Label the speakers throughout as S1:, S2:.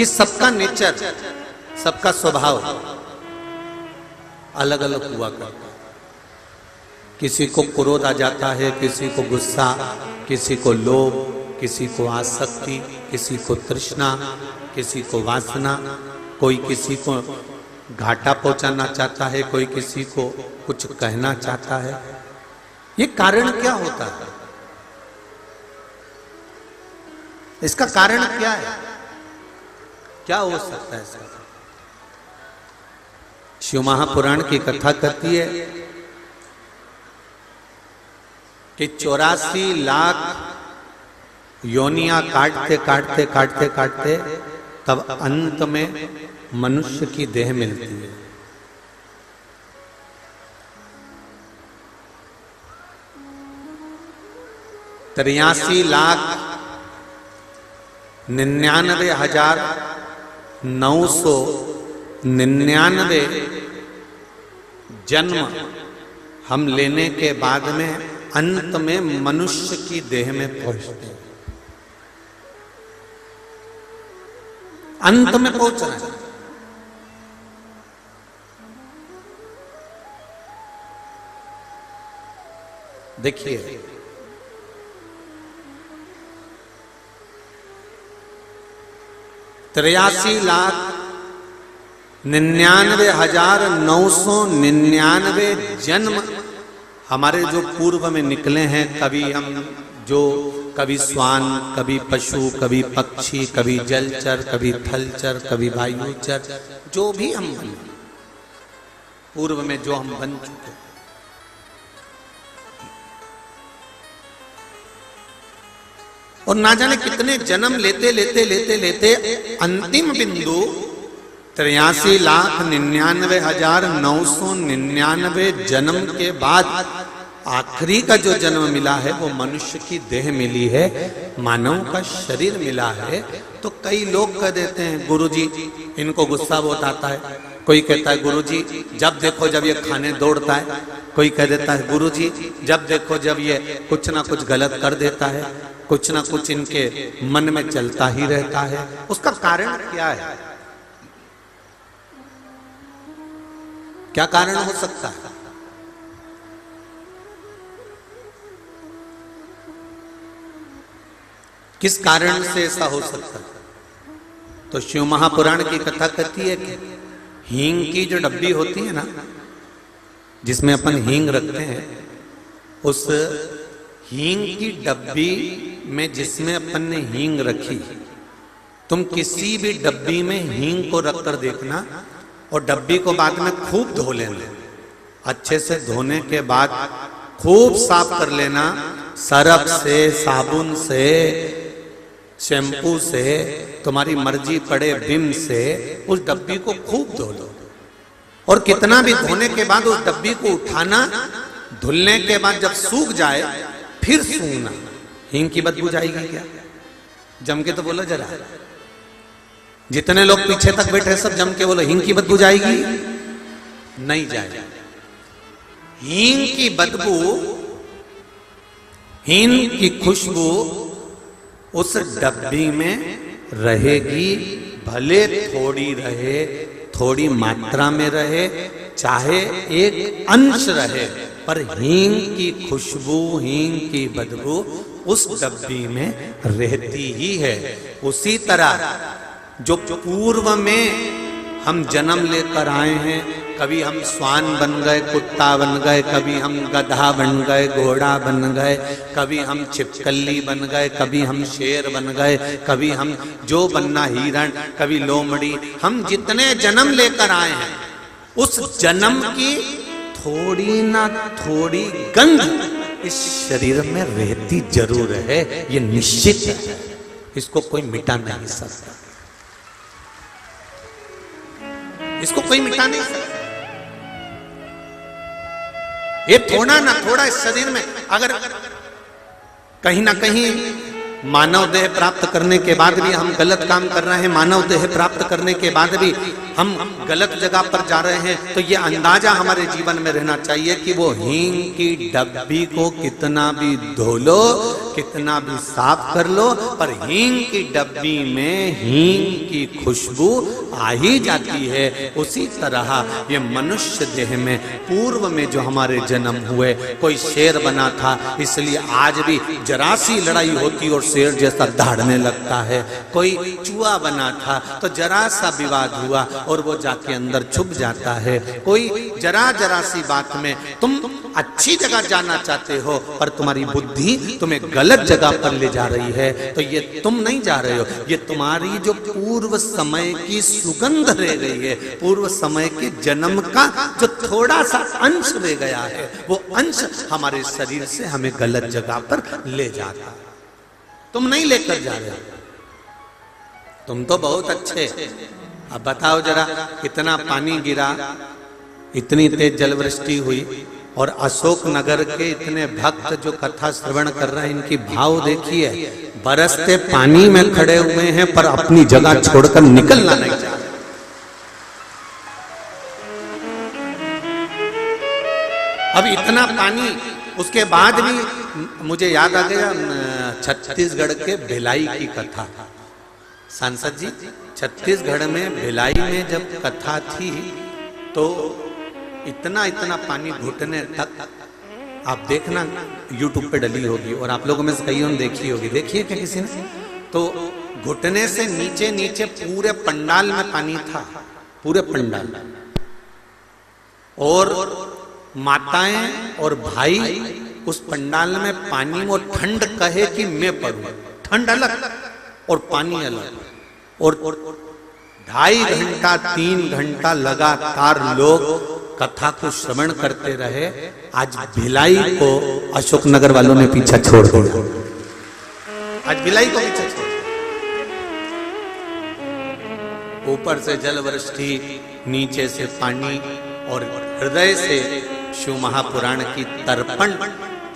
S1: कि सबका नेचर, सबका स्वभाव अलग अलग हुआ करता है। किसी को क्रोध आ जाता है, किसी को गुस्सा, किसी को लोभ, किसी को आसक्ति, किसी को तृष्णा, किसी को वासना, कोई किसी को घाटा पहुंचाना चाहता है, कोई किसी को कुछ कहना चाहता है। ये कारण क्या होता है? इसका कारण क्या है? क्या हो सकता है इसका? शिव महापुराण की कथा कहती है कि 84 लाख योनियां काटते काटते काटते काटते तब अंत में मनुष्य की देह मिलती है। तिरासी लाख 99,999 जन्म हम लेने के बाद में अंत में मनुष्य की देह में पहुंचते हैं। अंत में पहुंचना है। देखिए, 83,99,999 जन्म हमारे जो पूर्व में निकले हैं। कभी श्वान, कभी पशु, कभी पक्षी, कभी जलचर, कभी थलचर, कभी वायुचर, जो भी हम बने पूर्व में, जो हम बन चुके, और ना जाने कितने जन्म लेते लेते लेते लेते अंतिम बिंदु 83,99,999 जन्म के बाद आखिरी का जो जन्म मिला है वो मनुष्य की देह मिली है, मानव का शरीर मिला है। तो कई लोग कह देते हैं गुरुजी इनको गुस्सा बहुत आता है, कोई कहता है गुरुजी जब देखो जब ये खाने दौड़ता है, कोई कह देता है गुरुजी जब देखो जब ये कुछ ना कुछ गलत कर देता है, कुछ ना कुछ इनके मन में चलता ही रहता है। उसका कारण क्या है? क्या कारण हो सकता है? किस कारण से ऐसा हो सकता है? तो शिव महापुराण की कथा कहती है कि हींग की जो डब्बी होती है ना, जिसमें अपन हींग रखते हैं, उस हींग की डब्बी में जिसमें अपन ने हींग रखी, तुम किसी भी डब्बी में हींग को रखकर देखना और डब्बी को बाद में खूब धो लेना। अच्छे से धोने के बाद खूब साफ कर लेना, सरफ से, साबुन से, शैम्पू से, तुम्हारी मर्जी पड़े विम से उस डब्बी को खूब धो लो। और कितना भी धोने के बाद उस डब्बी को उठाना, धुलने के बाद जब सूख जाए फिर सूंघना। हींग की बदबू जाएगी क्या? जम के तो बोलो जरा। जितने लोग पीछे तक बैठे सब जम के बोलो, हींग की बदबू जाएगी? नहीं जाएगी। हींग की बदबू, हींग की खुशबू उस डब्बी में रहेगी, भले थोड़ी रहे, थोड़ी मात्रा में रहे, चाहे एक अंश रहे, पर हींग की खुशबू, हींग की बदबू उस डब्बी में रहती ही है। उसी तरह जो पूर्व में हम जन्म लेकर आए हैं, कभी हम श्वान बन गए, कुत्ता बन गए, कभी हम गधा बन गए, घोड़ा बन गए, कभी हम छिपकली बन गए, कभी हम शेर बन गए, कभी हम जो बनना हिरण, कभी लोमड़ी, हम जितने जन्म लेकर आए हैं उस जन्म की थोड़ी ना थोड़ी गंध इस शरीर में रहती जरूर है, ये निश्चित है। इसको कोई मिटा नहीं सकता, इसको कोई मिटा नहीं सकता। ये थोड़ा ना थोड़ा इस शरीर में अगर कहीं ना कहीं मानव देह प्राप्त करने के बाद भी हम गलत काम कर रहे हैं, मानव देह प्राप्त करने के बाद भी हम गलत जगह पर जा रहे हैं, तो ये अंदाजा हमारे जीवन में रहना चाहिए कि वो हींग की डब्बी को कितना भी धो लो, कितना भी साफ कर लो, पर हींग की डब्बी में हींग की खुशबू आ ही जाती है। उसी तरह ये मनुष्य देह में पूर्व में जो हमारे जन्म हुए, कोई शेर बना था इसलिए आज भी जरा सी लड़ाई होती और शेर जैसा दहाड़ने लगता है, कोई चूहा बना था तो जरा सा विवाद हुआ और वो जाके अंदर छुप जाता है, कोई जरा जरा सी बात में तुम अच्छी जगह जाना चाहते हो पर तुम्हारी बुद्धि तुम्हें गलत जगह पर ले जा रही है, तो ये तुम नहीं जा रहे हो, ये तुम्हारी जो पूर्व समय की सुगंध रह गई है, पूर्व समय के जन्म का जो थोड़ा सा अंश रह गया है, वो अंश हमारे शरीर से हमें गलत जगह पर ले जाता है। तुम नहीं लेकर जा रहे हो, तुम तो बहुत अच्छे। अब बताओ जरा, कितना पानी गिरा, इतनी तेज जलवृष्टि हुई, और अशोक नगर के इतने भक्त जो कथा श्रवण कर रहे हैं, इनकी भाव देखिए, बरसते पानी में खड़े हुए हैं पर अपनी जगह छोड़कर निकलना नहीं चाहते। अब इतना पानी, उसके बाद भी मुझे याद आ गया छत्तीसगढ़ के भिलाई की कथा। सांसद जी, छत्तीसगढ़ में भिलाई में जब कथा थी तो इतना इतना पानी घुटने तक, आप देखना YouTube पे डली होगी और आप लोगों में से कईयों ने देखी होगी, देखिए क्या किसी ने, तो घुटने से नीचे नीचे पूरे पंडाल में पानी था, पूरे पंडाल, और माताएं और भाई उस पंडाल में पानी में ठंड कहे कि मैं पड़ूं, ठंड अलग और पानी अलग, और 2.5 घंटा 3 घंटा लगातार लोग कथा को श्रवण करते रहे। आज भिलाई को अशोकनगर वालों ने पीछा छोड़ दिया, आज भिलाई को पीछा छोड़ दिया। ऊपर से जलवृष्टि, नीचे से पानी, और हृदय से शिव महापुराण की तर्पण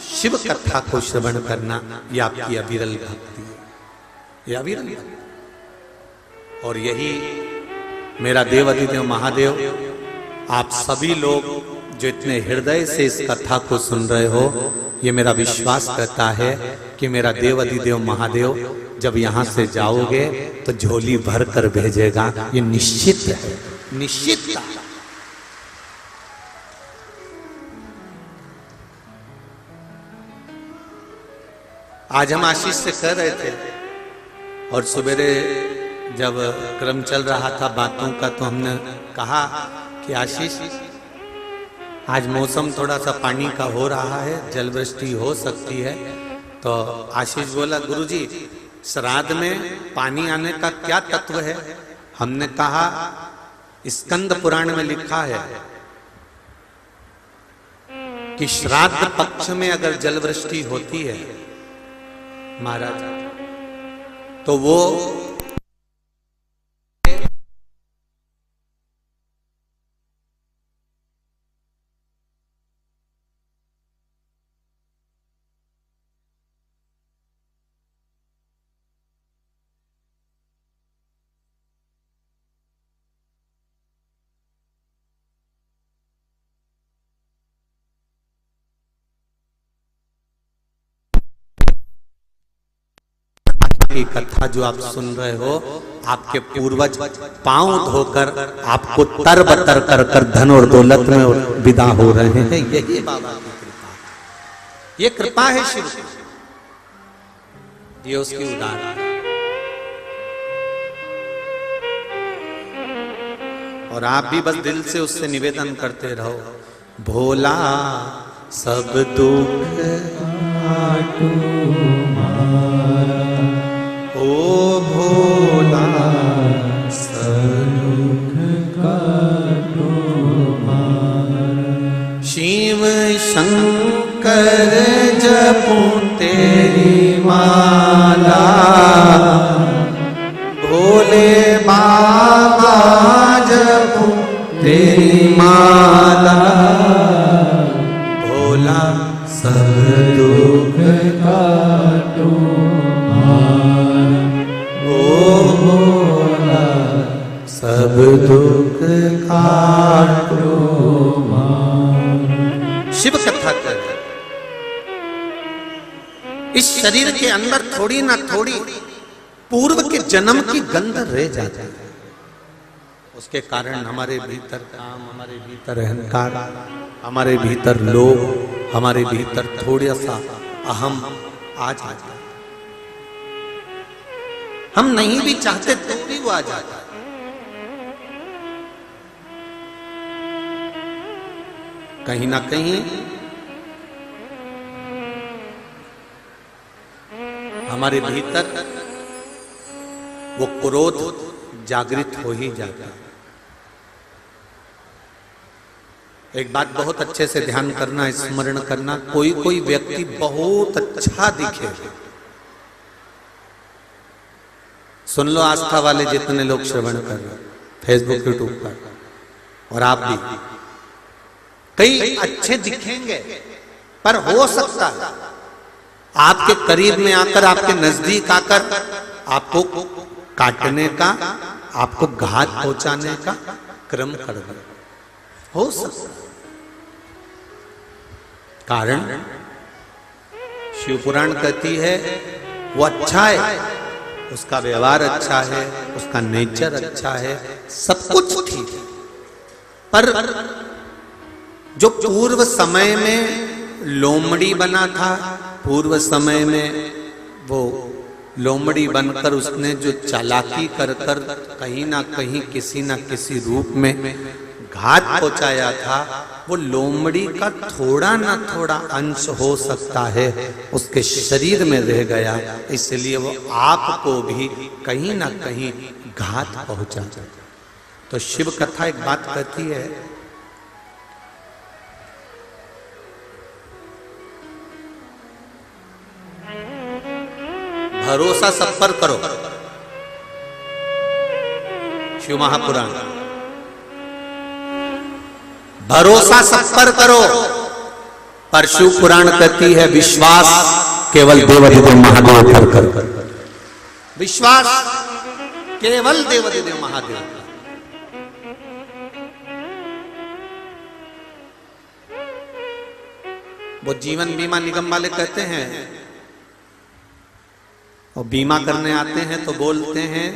S1: शिव कथा को श्रवण करना, ये आपकी अविरल भक्ति है, ये अविरल भक्ति। और यही मेरा देवाधिदेव महादेव, आप सभी लोग जो इतने हृदय से इस कथा को सुन रहे हो, ये मेरा विश्वास करता है कि मेरा देवाधिदेव महादेव जब यहाँ से जाओगे तो झोली भर कर भेजेगा, ये निश्चित है, निश्चित। आज हम आशीष से कह रहे थे, और सवेरे जब क्रम चल रहा था बातों का तो हमने कहा कि आशीष, आज मौसम थोड़ा सा पानी का हो रहा है, जलवृष्टि हो सकती है। तो आशीष बोला, गुरुजी श्राद्ध में पानी आने का क्या तत्व है? हमने कहा स्कंद पुराण में लिखा है कि श्राद्ध पक्ष में अगर जलवृष्टि होती है महाराज, तो वो की कथा जो आप सुन रहे हो, आपके पूर्वज पांव धोकर आपको तरबतर कर कर धन और दौलत में विदा हो रहे हैं। यही बाबा की कृपा, ये कृपा है शिव, ये उसकी उदाहरण। और आप भी बस दिल से उससे निवेदन करते रहो, भोला सब दुख काटू मारा, ओ भोला सब दुख काटू मारा, शिव शंकर जपूं तेरी माला, भोले बाबा जपूं तेरी माला, भोला सब दुख काटू मारा। दुख काटो शिव कथा कर। इस शरीर के अंदर थोड़ी ना थोड़ी पूर्व के जन्म की गंध रह जाती है। उसके कारण हमारे भीतर काम, हमारे भीतर अहंकार, हमारे भीतर लोभ, हमारे भीतर थोड़ा सा अहम आ जाता है। हम नहीं भी चाहते तो भी वो आ जाता है। कहीं ना कहीं हमारे भीतर वो क्रोध जागृत हो ही जाता है। एक बात बहुत अच्छे से ध्यान करना, स्मरण करना, कोई कोई व्यक्ति बहुत अच्छा दिखे, सुन लो आस्था वाले जितने लोग श्रवण कर रहे फेसबुक यूट्यूब पर, और आप भी, कई अच्छे दिखेंगे, पर हो सकता है आपके करीब में आकर, आपके नजदीक आकर आपको काटने का, आपको घात पहुंचाने का क्रम कर दे। हो सकता है। कारण शिवपुराण कहती है वो अच्छा है, उसका व्यवहार अच्छा है, उसका नेचर अच्छा है, सब कुछ ठीक है, पर जो पूर्व समय में लोमड़ी बना था, पूर्व समय में वो लोमड़ी बनकर उसने जो चालाकी कर कर कहीं ना कहीं किसी ना किसी रूप में घात पहुंचाया था, वो लोमड़ी का थोड़ा ना थोड़ा अंश हो सकता है उसके शरीर में रह गया, इसलिए वो आपको भी कहीं ना कहीं घात पहुंचा। तो शिव कथा एक बात कहती है, भरोसा सब पर करो। शिव महापुराण, भरोसा सब पर करो, पर शिव पुराण कहती है विश्वास केवल देवाधिदेव महादेव पर करो। विश्वास केवल देवाधिदेव महादेव पर। वो जीवन बीमा निगम वाले कहते हैं, और बीमा करने आते हैं तो बोलते हैं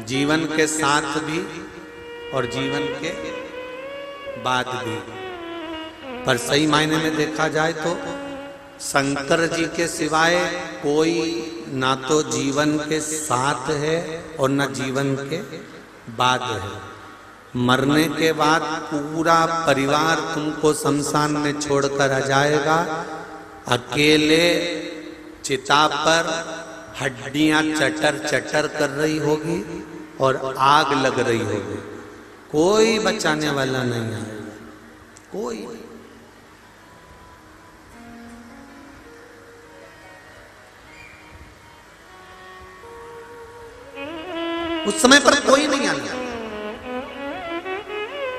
S1: जीवन के साथ भी और जीवन के बाद भी, पर सही मायने में देखा जाए तो शंकर जी के सिवाय कोई ना तो जीवन के साथ है और ना जीवन के बाद है। मरने के बाद पूरा परिवार तुमको शमशान में छोड़कर आ जाएगा, अकेले चिता पर हड्डियां चटर चटर कर रही होगी और आग लग रही होगी, कोई बचाने वाला नहीं आएगा, कोई। उस समय पर कोई नहीं आएगा।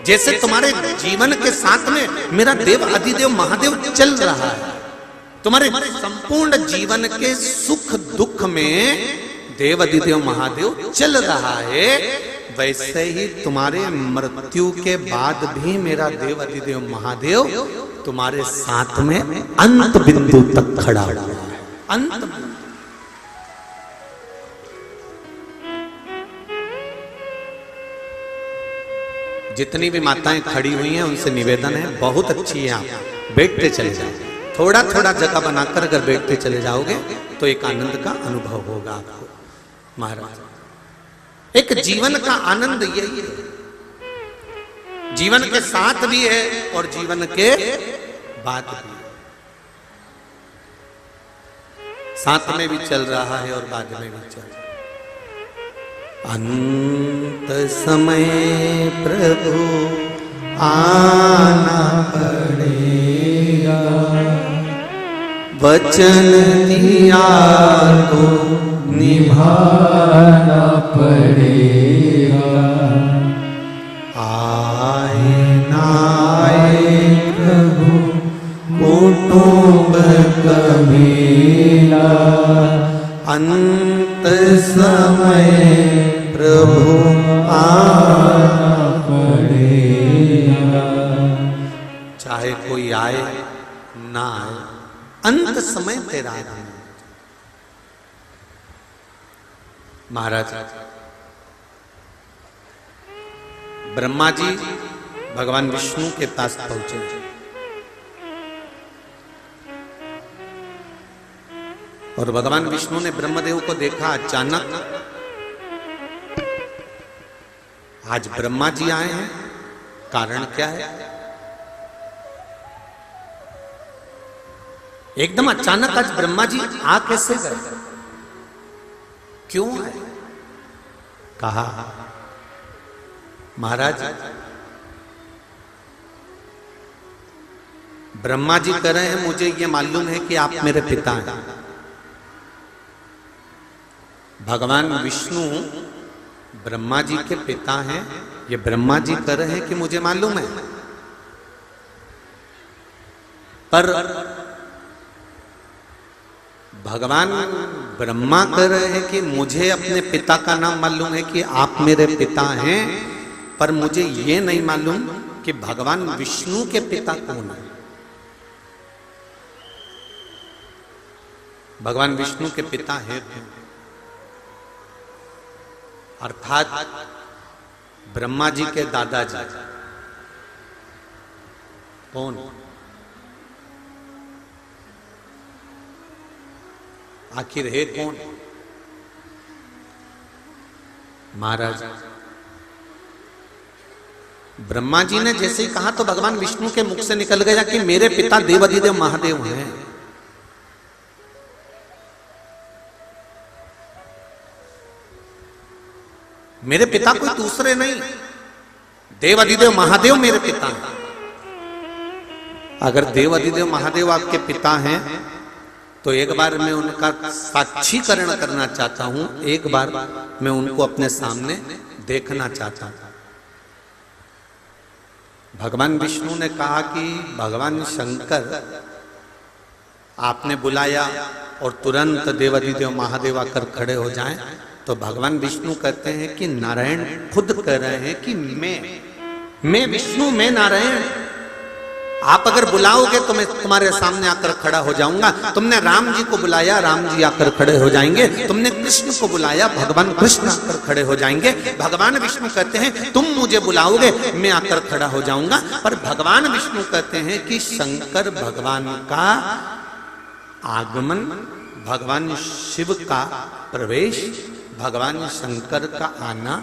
S1: जैसे तुम्हारे जीवन के साथ में मेरा देव अधिदेव महादेव चल रहा है, तुम्हारे संपूर्ण जीवन के सुख दुख में देव अधिदेव महादेव चल रहा है, वैसे ही तुम्हारे मृत्यु के बाद भी मेरा देव अधिदेव महादेव तुम्हारे साथ में अंत बिंदु तक खड़ा हुआ है। अंत बिंदु। जितनी भी माताएं खड़ी हुई हैं उनसे निवेदन है, बहुत अच्छी है, आप बैठते चले जाओ, थोड़ा थोड़ा जगह बनाकर अगर बैठते चले जाओगे तो एक आनंद का अनुभव होगा आपको। महाराज, एक जीवन का आनंद यही है, जीवन के साथ भी है और जीवन के बाद भी है, साथ में भी चल रहा है और बाद में भी चल रहा है। अंत समय प्रभु आना पड़ेगा, वचन दिया तो निभाना पड़ेगा, आए ना आए प्रभु कुटुंब कबीला, अंत समय प्रभु आना पड़ेगा। चाहे कोई आए ना आए, अंत समय तेरा आना। महाराज ब्रह्मा जी भगवान विष्णु के पास पहुंचे और भगवान विष्णु ने ब्रह्मदेव को देखा। अचानक आज ब्रह्मा जी आए हैं, कारण क्या है? एकदम अचानक आज ब्रह्मा जी आ कैसे गए, क्यों आए? कहा महाराज ब्रह्मा जी कह रहे हैं मुझे ये मालूम है कि आप मेरे पिता हैं। भगवान विष्णु ब्रह्मा जी के पिता हैं, ये ब्रह्मा जी कह रहे हैं कि मुझे मालूम है, पर भगवान ब्रह्मा कह रहे हैं कि मुझे अपने पिता का नाम मालूम है कि आप मेरे पिता हैं, पर मुझे ये नहीं मालूम कि भगवान विष्णु के पिता कौन है। भगवान विष्णु के पिता हैं अर्थात ब्रह्मा जी के दादाजी कौन? आखिर है कौन? महाराज ब्रह्मा जी ने जैसे ही कहा तो भगवान विष्णु के मुख से निकल गया कि मेरे पिता देवाधिदेव महादेव हैं। मेरे पिता कोई दूसरे नहीं, देवाधिदेव महादेव मेरे पिता हैं। अगर देवाधिदेव महादेव आपके पिता हैं तो एक बार मैं उनका साक्षीकरण करना चाहता हूं, एक बार मैं उनको अपने सामने देखना चाहता हूं। भगवान विष्णु ने कहा कि भगवान शंकर आपने बुलाया और तुरंत देवाधिदेव महादेव आकर खड़े हो जाएं, तो भगवान विष्णु कहते हैं कि नारायण खुद कह रहे हैं कि मैं विष्णु, मैं नारायण, आप अगर बुलाओगे तो मैं तुम्हारे सामने आकर खड़ा हो जाऊंगा। तुमने राम जी को बुलाया, राम जी आकर खड़े हो जाएंगे। तुमने कृष्ण को बुलाया, भगवान कृष्ण आकर खड़े हो जाएंगे। भगवान विष्णु कहते हैं तुम मुझे बुलाओगे मैं आकर खड़ा हो जाऊंगा। पर भगवान विष्णु कहते हैं कि शंकर भगवान का आगमन, भगवान शिव का प्रवेश, भगवान शंकर का आना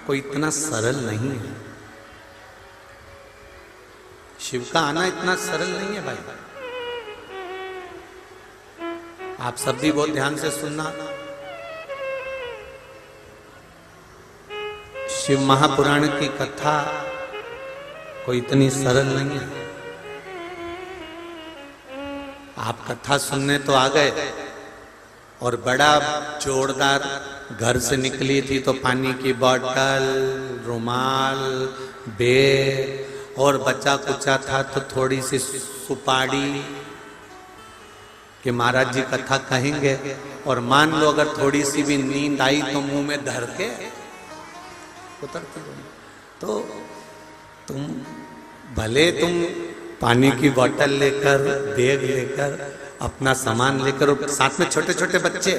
S1: कोई इतना सरल नहीं है। शिव का आना इतना सरल नहीं है भाई। आप सब भी बहुत ध्यान से सुनना। शिव महापुराण की कथा कोई इतनी सरल नहीं है। आप कथा सुनने तो आ गए और बड़ा जोरदार घर से निकली थी तो पानी की बोतल, रुमाल, बेग और बचा कुचा था तो थोड़ी सी सुपारी कि महाराज जी कथा कहेंगे, और मान लो अगर थोड़ी सी भी नींद आई तो मुंह में धर के उतरती। तो तुम भले तुम पानी की बोतल लेकर, बैग लेकर, अपना सामान लेकर, और साथ में छोटे छोटे बच्चे,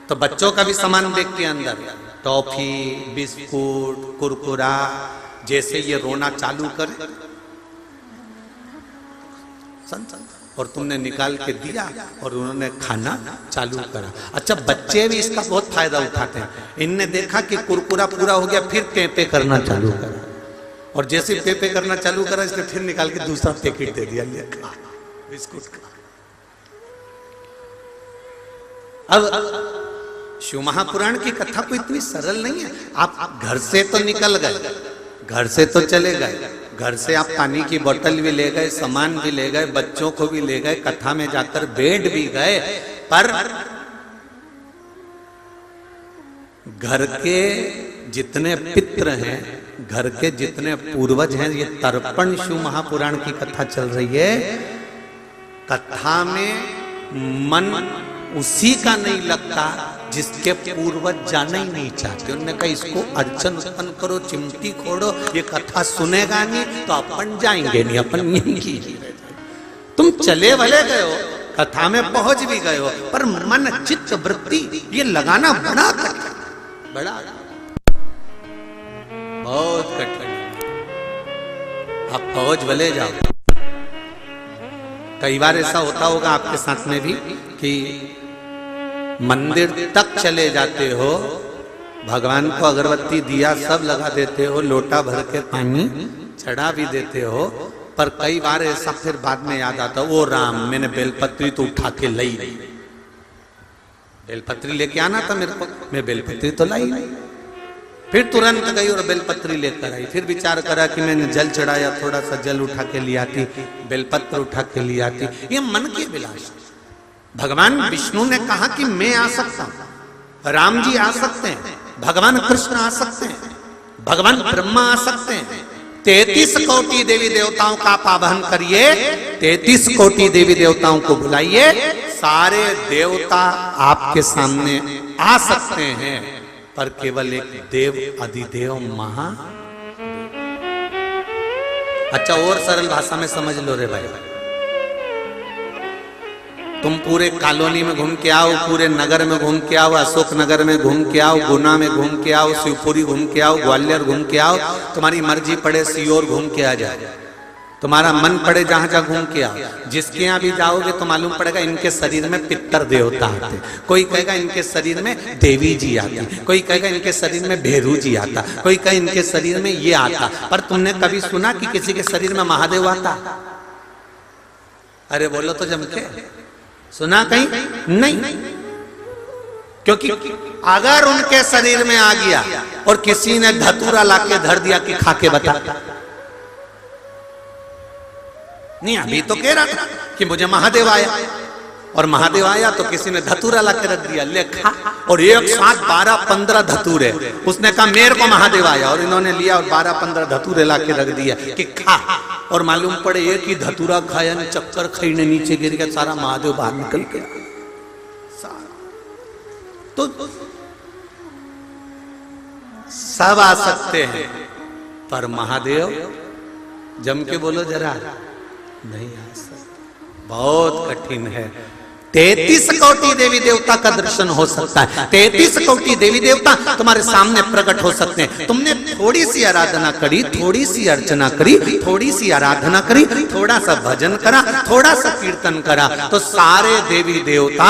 S1: तो बच्चों का भी सामान बैग के अंदर, टॉफी, बिस्कुट, कुरकुरा, जैसे ये रोना चालू करे और तुमने निकाल के दिया और उन्होंने खाना चालू करा। अच्छा, बच्चे भी इसका बहुत फायदा उठाते हैं। इनने देखा कि कुरकुरा पूरा हो गया, फिर पे करना चालू करा, और जैसे पे करना चालू करा इसने फिर निकाल के दूसरा पैकेट दे दिया, ये खा बिस्कुट का। अब शिव महापुराण की कथा कोई इतनी सरल नहीं है। आप घर से तो निकल गए, घर से तो चले गए, घर से आप पानी की बोतल भी ले गए, सामान भी ले गए, बच्चों को भी ले गए, कथा में जाकर बैठ भी गए, पर घर के जितने पितृ हैं, घर के जितने पूर्वज हैं, ये तर्पण शिव महापुराण की कथा चल रही है। कथा में मन उसी का नहीं लगता जिसके पूर्वज जाना ही नहीं चाहते। उन्होंने कहा इसको अड़चन उत्पन्न करो, चिमटी खोड़ो, ये कथा सुनेगा नहीं तो अपन जाएंगे नहीं, अपन यहीं की। तुम चले भले गए हो, कथा में पहुंच भी गए हो, पर मन चित्त वृत्ति ये लगाना बड़ा कठिन, बड़ा बहुत कठिन। आप पहुंच भले जाओ। कई बार ऐसा होता होगा आपके साथ में भी कि मंदिर तक चले जाते हो, भगवान को अगरबत्ती दिया सब लगा देते हो, लोटा भर के पानी चढ़ा भी देते हो, पर कई बार ऐसा फिर बाद में याद आता, ओ राम मैंने बेलपत्री तो उठा के लाई नहीं, बेलपत्री लेके आना था मेरे को, मैं बेलपत्री तो लाई नहीं। फिर तुरंत गई और बेलपत्री लेकर आई। फिर विचार करा कि मैंने जल चढ़ाया, थोड़ा सा जल उठा के ले आती, बेलपत्र उठा के ले आती। ये मन की अभिलाषा। भगवान विष्णु ने कहा कि मैं आ सकता हूं, राम जी आ सकते हैं, भगवान कृष्ण आ सकते हैं, भगवान ब्रह्मा आ सकते हैं। 33 कोटि देवी देवताओं का आप आवाहन करिए, 33 कोटि देवी देवताओं को बुलाइए, सारे देवता आपके सामने आ सकते हैं, पर केवल एक देव अधिदेव महा। अच्छा और सरल भाषा में समझ लो रे भाई, तुम पूरे कॉलोनी में घूम के आओ, पूरे नगर में घूम के आओ, अशोक नगर में घूम के आओ, गुना में घूम के आओ, शिवपुरी घूम के आओ, ग्वालियर घूम के आओ, तुम्हारी मर्जी पड़े सीओर घूम के आ जाए, तुम्हारा मन पड़े जहां जहां घूम के आओ। जिसके यहाँ भी जाओगे तो मालूम पड़ेगा इनके शरीर में पितर देवता आते, कोई कहेगा इनके शरीर में देवी जी आती, कोई कहेगा इनके शरीर में भेरू जी आता, कोई कहे इनके शरीर में ये आता। पर तुमने कभी सुना कि किसी के शरीर में महादेव आता? अरे बोलो तो जम के, सुना कहीं? नहीं। क्योंकि अगर उनके शरीर में आ गया और किसी ने धतूरा लाके धर दिया कि खा के बता, नहीं अभी तो कह रहा था कि मुझे महादेव आया, और महादेव आया तो किसी ने धतूरा लाके रख दिया, ले खा। और एक साथ 12-15 धतूरे, उसने कहा मेरे को महादेव आया, और इन्होंने लिया और 12-15 धतूरे लाके रख दिया कि खा। और मालूम पड़े एक ही धतूरा खाया ने चक्कर खाई ने नीचे गिर गया, सारा महादेव बाहर निकल गया। तो सब आ सकते हैं, पर महादेव जम के बोलो जरा, नहीं आ सकता, बहुत कठिन है। 33 कोटि देवी देवता का दर्शन हो सकता है, 33 कोटि देवी देवता तुम्हारे सामने प्रकट हो सकते हैं। तुमने थोड़ी सी आराधना करी, थोड़ी सी अर्चना करी, थोड़ी सी आराधना करी, थोड़ा सा भजन करा, थोड़ा सा कीर्तन करा, तो सारे देवी देवता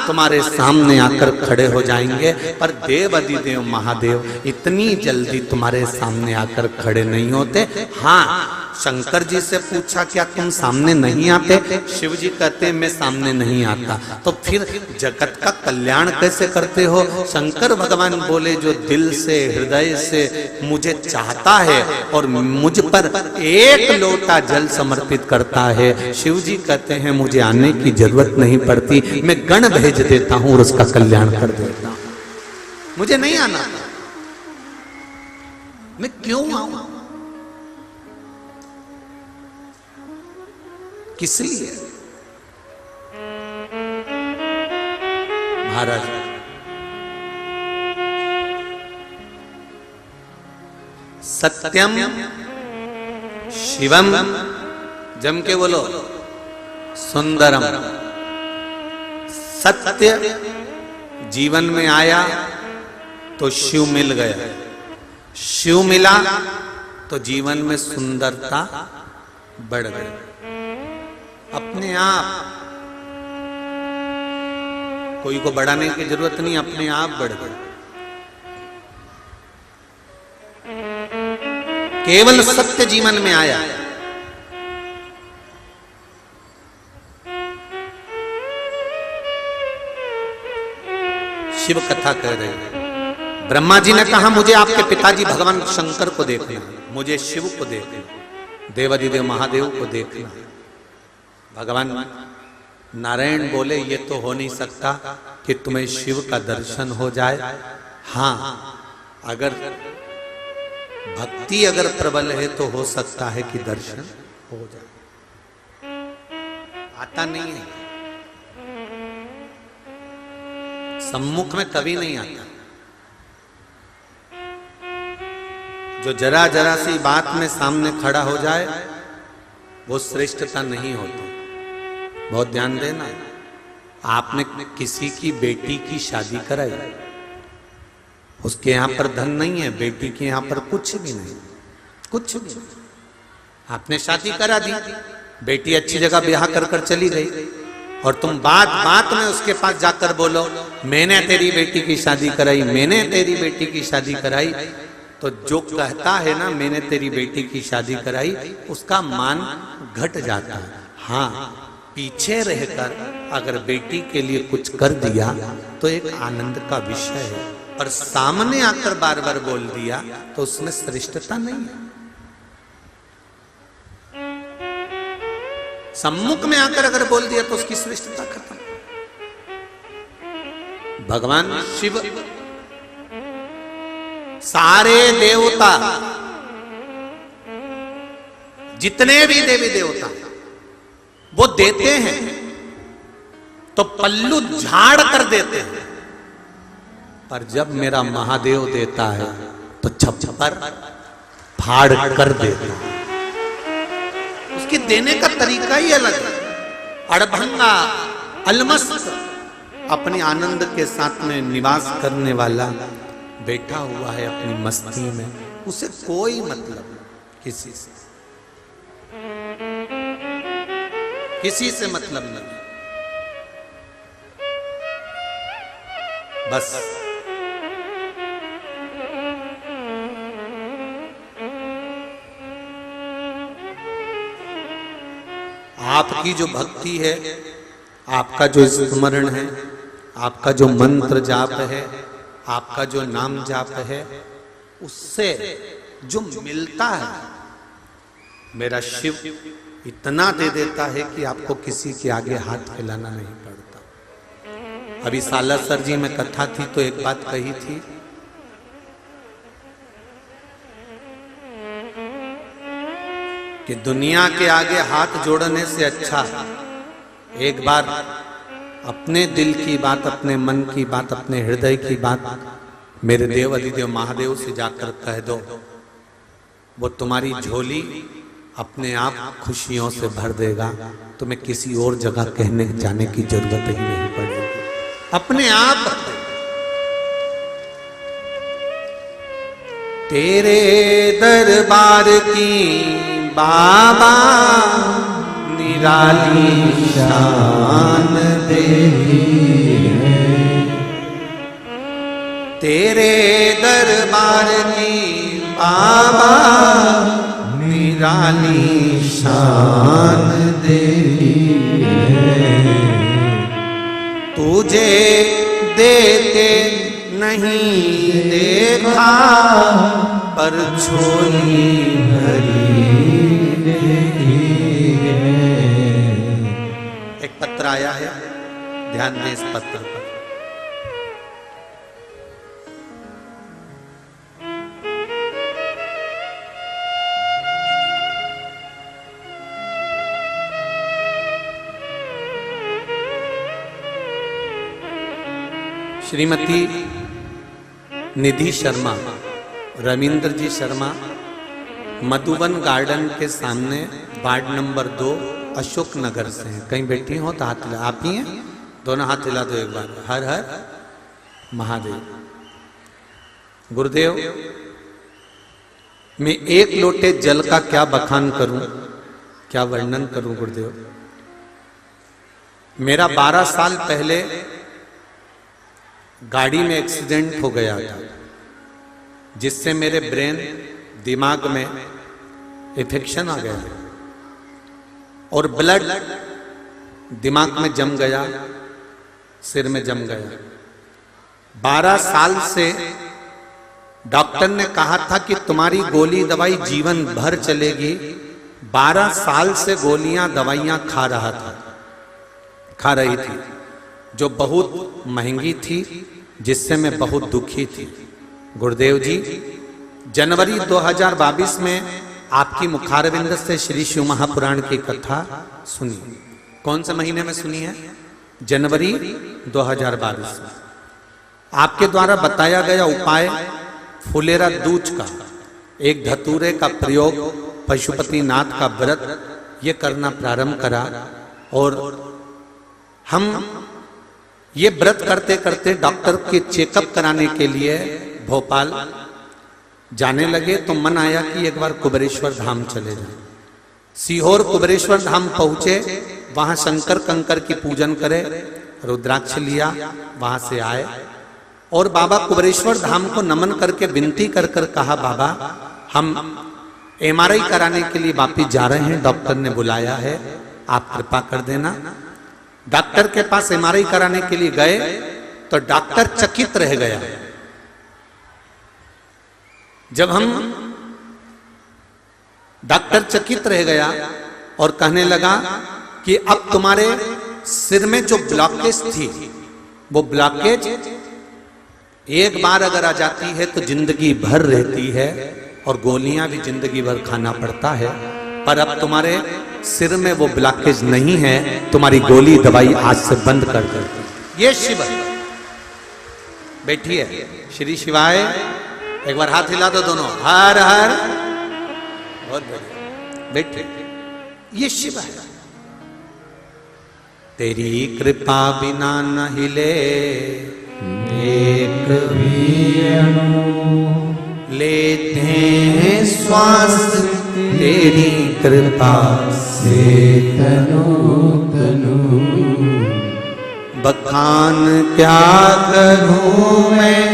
S1: तुम्हारे सामने आकर खड़े हो जाएंगे। पर देव अधिदेव महादेव इतनी जल्दी तुम्हारे सामने आकर खड़े नहीं होते। हाँ, शंकर जी से पूछा क्या तुम सामने नहीं आते? शिव जी कहते मैं सामने नहीं आता। तो फिर जगत का कल्याण कैसे करते हो? शंकर भगवान बोले जो दिल से हृदय से मुझे चाहता है और मुझ पर एक लोटा जल समर्पित करता है, शिव जी कहते हैं मुझे आने की जरूरत नहीं पड़ती, मैं गण भेज देता हूं और उसका कल्याण कर देता हूं, मुझे नहीं आना, मैं क्यों आऊं? किस लिए? महाराज सत्यम शिवम, जम के बोलो, सुंदरम। सत्य जीवन में आया तो शिव मिल गया, शिव मिला तो जीवन में सुंदरता बढ़ गई अपने आप। कोई को बढ़ाने की जरूरत नहीं, अपने आप बढ़ गई। केवल सत्य जीवन में आया। शिव कथा कह रहे हैं। ब्रह्मा जी ने कहा मुझे आपके पिताजी भगवान शंकर को देखना, मुझे शिव को देखना, देवाधिदेव महादेव को देखना। भगवान नारायण बोले ये तो हो नहीं सकता कि तुम्हें शिव का दर्शन हो जाए। हाँ, अगर भक्ति अगर प्रबल है तो हो सकता है कि दर्शन हो जाए। आता नहीं है। सम्मुख में कभी नहीं आता। जो जरा जरा सी बात में सामने खड़ा हो जाए वो श्रेष्ठता नहीं होती। बहुत ध्यान देना। आपने किसी की बेटी की शादी कराई, उसके यहां पर धन नहीं है, बेटी के यहां पर कुछ भी नहीं, कुछ भी। आपने शादी करा दी, बेटी अच्छी जगह ब्याह कर कर चली गई, और तुम बात बात में उसके पास जाकर बोलो मैंने तेरी बेटी की शादी कराई, मैंने तेरी बेटी की शादी कराई, तो जो कहता है ना मैंने तेरी बेटी की शादी कराई, उसका मान घट जाता है। हाँ, पीछे रहकर अगर बेटी के लिए कुछ कर दिया तो एक आनंद का विषय है, पर सामने आकर बार बार बोल दिया तो उसमें श्रेष्ठता नहीं है। सम्मुख में आकर अगर बोल दिया तो उसकी श्रेष्ठता खत्म। भगवान शिव, सारे देवता, जितने भी देवी देवता वो देते हैं तो पल्लू झाड़ कर देते हैं, पर जब मेरा महादेव देता है तो छप्पर फाड़ कर देता है। उसकी देने का तरीका ही अलग है। अड़भंगा, अलमस्त, अपने आनंद के साथ में निवास करने वाला बैठा हुआ है अपनी मस्ती में, उसे कोई मतलब किसी से मतलब नहीं। बस आपकी जो भक्ति है, आपका जो स्मरण है, आपका जो मंत्र जाप है, आपका जो नाम जाप है, उससे जो मिलता है, मेरा शिव इतना दे देता है कि आपको किसी के आगे हाथ फैलाना नहीं पड़ता। अभी सालासर जी में कथा थी तो एक बात कही थी, कि दुनिया के आगे हाथ जोड़ने से अच्छा एक बार अपने दिल की बात, अपने मन की बात, अपने हृदय की बात मेरे देव अधिदेव महादेव से जाकर कह दो, वो तुम्हारी झोली अपने आप खुशियों से भर देगा। तुम्हें किसी और जगह कहने जाने की जरूरत ही नहीं पड़ेगी, अपने आप। तेरे दरबार की बाबा निराली शान देवी है, तेरे दरबार की बाबा निराली शान देवी है। तुझे देते नहीं देखा पर झोली भरी है। एक पत्र आया है, ध्यान दें इस पत्र पर। श्रीमती निधि शर्मा, रविंद्र जी शर्मा, मधुबन गार्डन के सामने वार्ड नंबर 2 अशोक नगर से हैं। कहीं बैठी हो तो हाथ हिला। आप ही हैं? दोनों हाथ हिला दो एक बार। हर हर महादेव। गुरुदेव, मैं एक लोटे जल का क्या बखान करूं, क्या वर्णन करूं गुरुदेव। मेरा 12 साल पहले गाड़ी में एक्सीडेंट हो गया था, जिससे मेरे ब्रेन, दिमाग में इन्फेक्शन आ गया और ब्लड दिमाग में जम गया, सिर में जम गया। 12 साल से डॉक्टर ने कहा था कि तुम्हारी गोली दवाई जीवन भर चलेगी। 12 साल से गोलियां दवाइयां खा रही थी, जो बहुत महंगी थी, जिससे मैं बहुत दुखी थी। गुरुदेव जी, जनवरी 2022 में आपकी मुखारविंद से श्री शिव महापुराण की कथा सुनी। कौन से महीने में सुनी है? जनवरी 2022 में। आपके द्वारा बताया गया उपाय फुलेरा दूज का, एक धतूरे का प्रयोग, पशुपतिनाथ का व्रत ये करना प्रारंभ करा। और हम ये व्रत करते करते डॉक्टर के चेकअप कराने के लिए भोपाल जाने लगे। तो मन आया कि एक बार कुबेरेश्वर धाम चले जाएं। सीहोर कुबेरेश्वर धाम पहुंचे, वहां शंकर कंकर की पूजन करे, रुद्राक्ष लिया, वहां से आए और बाबा कुबेरेश्वर धाम को नमन करके विनती कर कर कहा, बाबा हम एमआरआई कराने के लिए वापिस जा रहे हैं, डॉक्टर ने बुलाया है, आप कृपा कर देना। डॉक्टर के पास एमआरआई कराने के लिए गए तो डॉक्टर चकित रह गया। जब हम डॉक्टर चकित रह गया और कहने लगा कि अब तुम्हारे सिर में जो ब्लॉकेज थी वो ब्लॉकेज एक बार अगर आ जाती है तो जिंदगी भर रहती है और गोलियां भी जिंदगी भर खाना पड़ता है, पर अब तुम्हारे सिर में वो ब्लॉकेज नहीं है, तुम्हारी गोली दवाई आज से बंद कर दो। ये शिव है। बैठिए, श्री शिवाय, एक बार हाथ हिला दो दोनों, हर हर, बहुत बढ़िया, बैठे। ये शिव है। तेरी कृपा बिना न हिले एक भी अणु, लेते हैं श्वास तेरी कृपा से तनु तनु। बखान क्या करूं मैं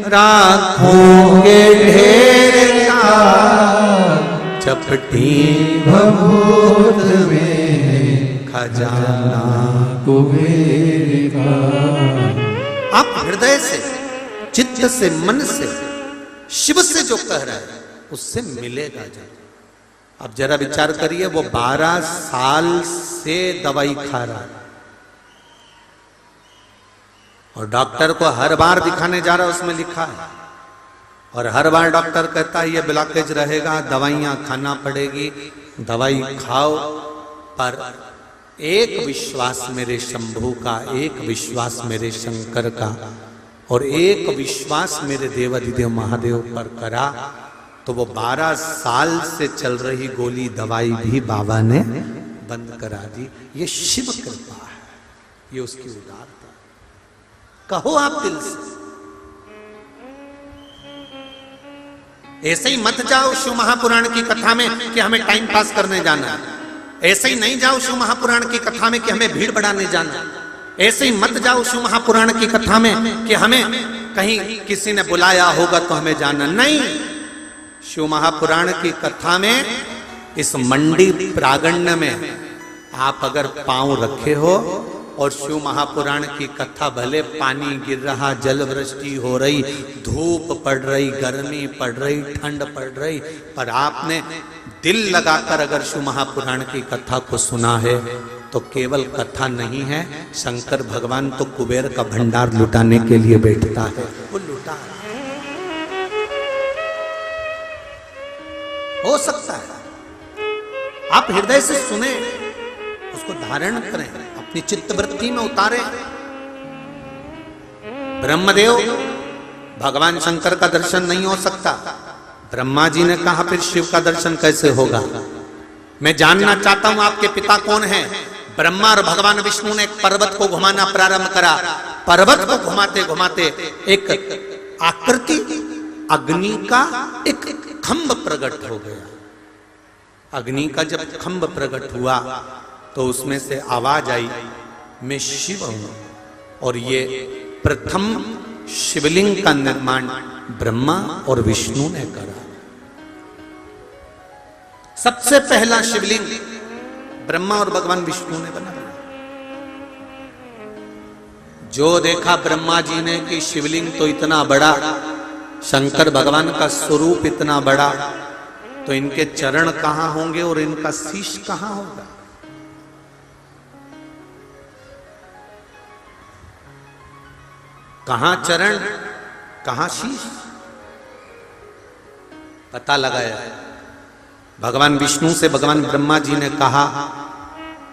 S1: राखों के ढेर का, चपटी भभूत में खजाना कुबेर का। आप हृदय से, चित्त से, मन से शिव से जो कह रहा है उससे मिलेगा जब। अब जरा विचार करिए, वो 12 साल से दवाई खा रहा है और डॉक्टर को हर बार दिखाने जा रहा है, उसमें लिखा है, और हर बार डॉक्टर कहता है ये ब्लॉकेज रहेगा, दवाइयां खाना पड़ेगी, दवाई खाओ। पर एक विश्वास मेरे शंभू का, एक विश्वास मेरे शंकर का और एक विश्वास मेरे देवाधिदेव महादेव पर करा तो वो 12 साल से चल रही गोली दवाई भी बाबा ने बंद करा दी। ये शिव कृपा है, ये उसकी उदारता। कहो आप दिल से, ऐसे ही मत जाओ शिव महापुराण की कथा में कि हमें टाइम पास करने जाना है। ऐसे ही नहीं जाओ शिव महापुराण की कथा में कि हमें भीड़ बढ़ाने जाना। ऐसे ही मत जाओ शिव महापुराण की कथा में कि हमें कहीं किसी ने बुलाया होगा तो हमें जाना। नहीं, शिव महापुराण की कथा में, इस मंडी प्रांगण में आप अगर पांव रखे हो और शिव महापुराण की कथा, भले पानी गिर रहा, जल वृष्टि हो रही, धूप पड़ रही, गर्मी पड़ रही, ठंड पड़ रही, पर आपने दिल लगाकर अगर शिव महापुराण की कथा को सुना है तो केवल कथा नहीं है, शंकर भगवान तो कुबेर का भंडार लुटाने के लिए बैठता है, वो लुटा हो सकता है। आप हृदय से सुने, उसको धारण करें, अपनी चित्तवृत्ति में उतारें। ब्रह्मदेव, भगवान शंकर का दर्शन नहीं हो सकता, ब्रह्मा जी ने कहा फिर शिव का दर्शन कैसे होगा? मैं जानना चाहता हूं आपके पिता कौन हैं? ब्रह्मा और भगवान विष्णु ने एक पर्वत को घुमाना प्रारंभ करा। पर्वत को घुमाते घुमाते एक आकृति, अग्नि का एक खंभ प्रकट हो गया। अग्नि का जब खंभ प्रकट हुआ तो उसमें से आवाज आई, मैं शिव हूं। और ये प्रथम शिवलिंग का निर्माण ब्रह्मा और विष्णु ने करा। सबसे पहला शिवलिंग ब्रह्मा और भगवान विष्णु ने बनाया। जो देखा ब्रह्मा जी ने कि शिवलिंग तो इतना बड़ा, शंकर भगवान का स्वरूप इतना बड़ा, तो इनके चरण कहां होंगे और इनका शीश कहां होगा? कहां चरण, कहां शीश? पता लगाया। भगवान विष्णु से भगवान ब्रह्मा जी ने कहा,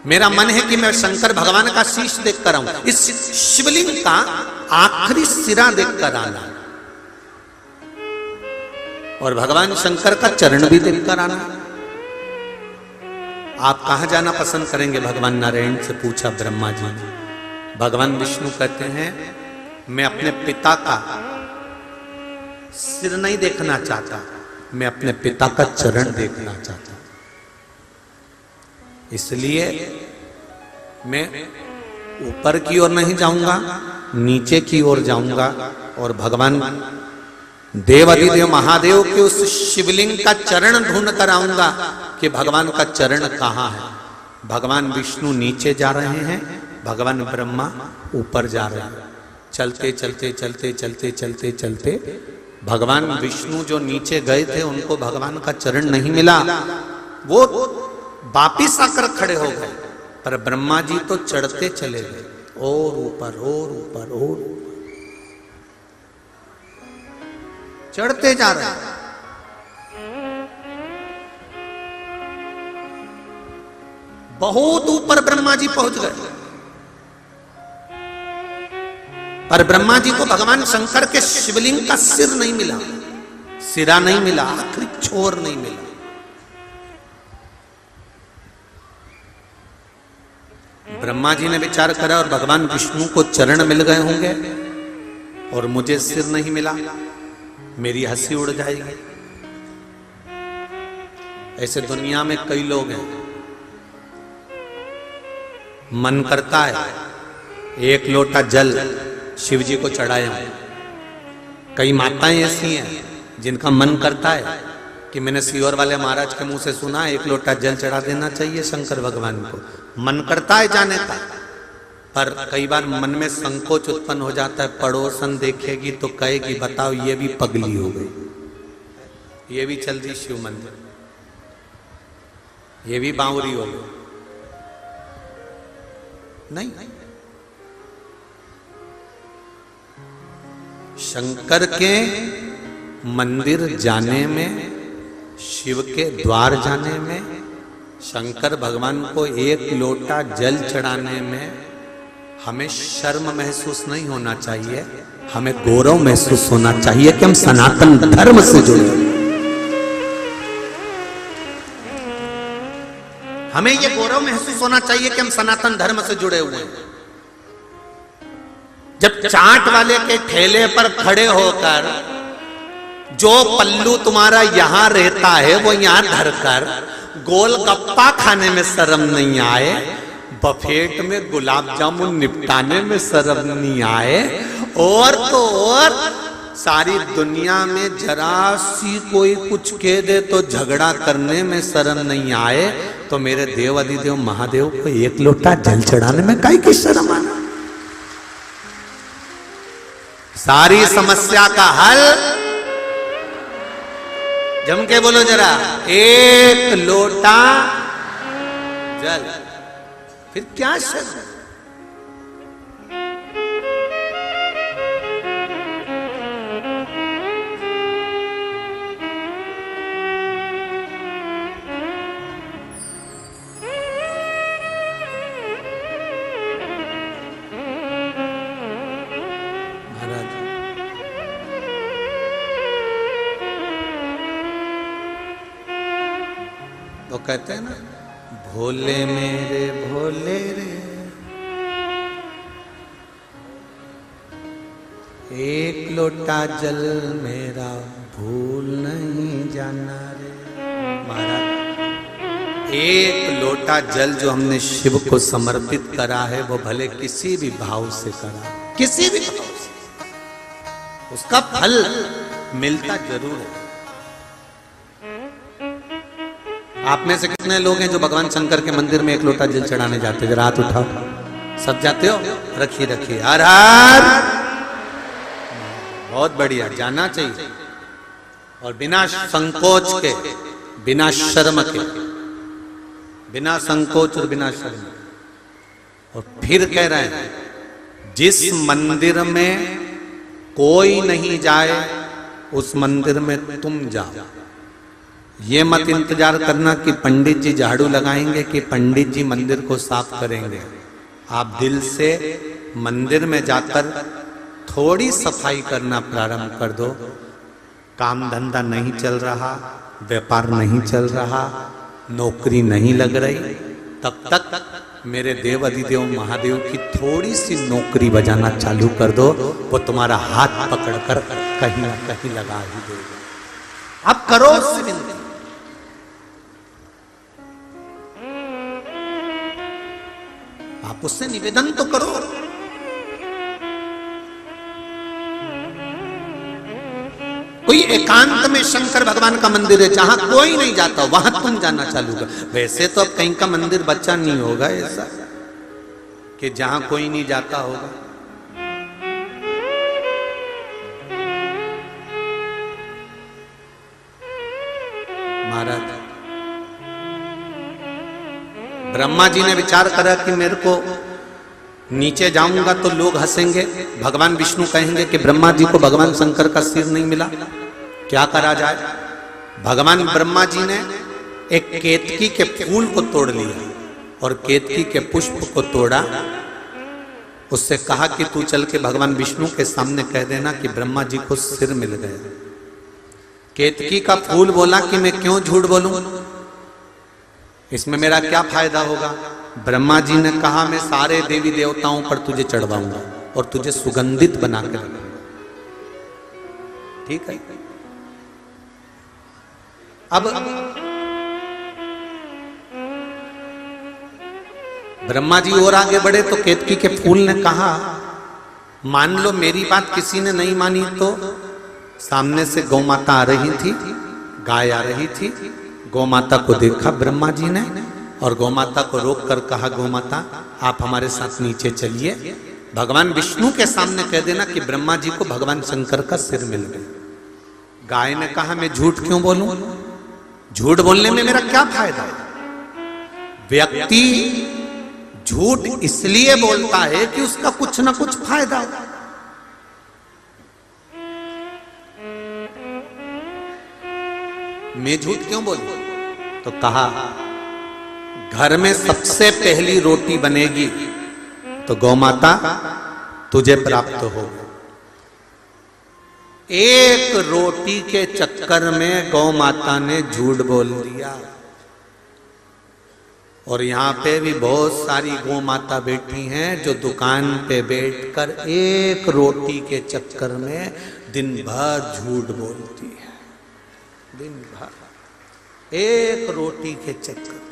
S1: मेरा मन है कि मैं शंकर भगवान का शीश देख कर आऊं। इस शिवलिंग का आखिरी सिरा देखकर आना और भगवान शंकर का चरण भी देखकर आना। आप कहां जाना पसंद करेंगे? भगवान नारायण से पूछा ब्रह्मा जी ने। भगवान विष्णु कहते हैं मैं अपने पिता का सिर नहीं देखना चाहता, मैं अपने पिता का चरण देखना चाहता हूं, इसलिए मैं ऊपर की ओर नहीं जाऊंगा, नीचे की ओर जाऊंगा और भगवान देवाधिदेव महादेव के उस शिवलिंग का चरण ढूंढ कर आऊंगा कि भगवान का चरण कहां है। भगवान विष्णु नीचे जा रहे हैं, भगवान ब्रह्मा ऊपर जा रहे हैं। चलते चलते चलते चलते चलते चलते भगवान विष्णु जो नीचे गए थे उनको भगवान का चरण नहीं मिला, वो वापिस आकर खड़े हो गए, पर ब्रह्मा जी तो चढ़ते चले गए और ऊपर और ऊपर और चढ़ते जा रहे हैं। बहुत ऊपर ब्रह्मा जी पहुंच गए, पर ब्रह्मा जी को भगवान शंकर के शिवलिंग का सिर नहीं मिला, सिरा नहीं मिला, आखिरी छोर नहीं मिला। ब्रह्मा जी ने विचार करा और भगवान विष्णु को चरण मिल गए होंगे और मुझे सिर नहीं मिला, मेरी हंसी उड़ जाएगी। ऐसे दुनिया में कई लोग हैं, मन करता है एक लोटा जल शिव जी को चढ़ाए हों। कई माताएं ऐसी हैं जिनका मन करता है कि मैंने सीहोर वाले महाराज के मुंह से सुना एक लोटा जल चढ़ा देना चाहिए शंकर भगवान को, मन करता है जाने का, पर कई बार मन में संकोच उत्पन्न हो जाता है। पड़ोसन देखेगी तो कहेगी बताओ ये भी पगली हो गई, ये भी चल दी शिव मंदिर, ये भी बावरी हो गई। नहीं, शंकर के मंदिर जाने में, शिव के द्वार जाने में, शंकर भगवान को एक लोटा जल चढ़ाने में हमें शर्म महसूस नहीं होना चाहिए, हमें गौरव महसूस होना चाहिए कि हम सनातन धर्म से जुड़े। हमें यह गौरव महसूस होना चाहिए कि हम सनातन धर्म से जुड़े हुए हैं। जब चाट वाले के ठेले पर खड़े होकर जो पल्लू तुम्हारा यहां रहता है वो यहां धरकर गोलगप्पा खाने में शर्म नहीं आए, बफेट में गुलाब जामुन निपटाने में शर्म नहीं आए, और तो और सारी दुनिया में जरा सी कोई कुछ कह दे तो झगड़ा करने में शर्म नहीं आए, तो मेरे देव अधिदेव महादेव को एक लोटा जल चढ़ाने में काहे की शर्म आना। सारी समस्या का हल, जम के बोलो जरा, एक लोटा जल, फिर क्या शर्म। कहते हैं ना, भोले मेरे भोले रे, एक लोटा जल मेरा भूल नहीं जाना रे। महाराज, एक लोटा जल जो हमने शिव को समर्पित करा है वो भले किसी भी भाव से करा, किसी भी भाव से, उसका फल मिलता जरूर है। आप में से कितने लोग हैं जो भगवान शंकर के मंदिर में एक लोटा जल चढ़ाने जाते? जरा हाथ उठाओ। सब जाते हो? रखिए रखिए, हर हर। बहुत बढ़िया, जाना चाहिए, और बिना संकोच के, बिना शर्म के, बिना संकोच और बिना शर्म। और फिर कह रहे हैं, जिस मंदिर में कोई नहीं जाए उस मंदिर में तुम जाओ। ये मत इंतजार करना कि पंडित जी झाड़ू लगाएंगे कि पंडित जी मंदिर को साफ करेंगे। आप दिल से मंदिर में जाकर थोड़ी सफाई करना प्रारंभ कर दो। काम धंधा नहीं चल रहा, व्यापार नहीं चल रहा, नौकरी नहीं लग रही, तब तक मेरे देव अधिदेव महादेव की थोड़ी सी नौकरी बजाना चालू कर दो, वो तुम्हारा हाथ पकड़कर कहीं ना कहीं लगा ही देगा। अब करो उससे विनती, आप उससे निवेदन तो करो। कोई एकांत में शंकर भगवान का मंदिर है जहां कोई नहीं जाता, वहां तुम जाना चालू कर। वैसे तो अब कहीं का मंदिर बच्चा नहीं होगा ऐसा कि जहां कोई नहीं जाता होगा। महाराज ब्रह्मा जी ने विचार करा कि मेरे को नीचे जाऊंगा तो लोग हंसेंगे, भगवान विष्णु कहेंगे कि ब्रह्मा जी को भगवान शंकर का सिर नहीं मिला, क्या करा जाए। भगवान ब्रह्मा जी ने एक केतकी के फूल को तोड़ लिया और केतकी के पुष्प को तोड़ा। उससे कहा कि तू चल के भगवान विष्णु के सामने कह देना कि ब्रह्मा जी को सिर मिल गया। केतकी का फूल बोला कि मैं क्यों झूठ बोलूं, इसमें मेरा क्या फायदा होगा। ब्रह्मा जी ने कहा मैं सारे देवी देवताओं पर तुझे चढ़वाऊंगा और तुझे सुगंधित बना कर रखूंगा। ठीक है। अब ब्रह्मा जी और आगे बढ़े तो केतकी के फूल ने कहा मान लो मेरी बात किसी ने नहीं मानी तो सामने से गौ माता आ रही थी, गाय आ रही थी। गौ माता को देखा ब्रह्मा जी ने और गौ माता को रोक कर कहा गौ माता आप हमारे साथ नीचे चलिए, भगवान विष्णु के सामने कह देना कि ब्रह्मा जी को भगवान शंकर का सिर मिल गया। गाय ने कहा मैं झूठ क्यों बोलूं, झूठ बोलने में मेरा क्या फायदा। व्यक्ति झूठ इसलिए बोलता है कि उसका कुछ ना कुछ फायदा हो। मैं झूठ क्यों बोलूं, तो कहा घर में सबसे पहली रोटी बनेगी तो गौ माता तुझे प्राप्त हो। एक रोटी के चक्कर में गौ माता ने झूठ बोल दिया। और यहां पे भी बहुत सारी गौ माता बैठी हैं जो दुकान पे बैठकर एक रोटी के चक्कर में दिन भर झूठ बोलती है। दिन भर एक रोटी के चक्कर।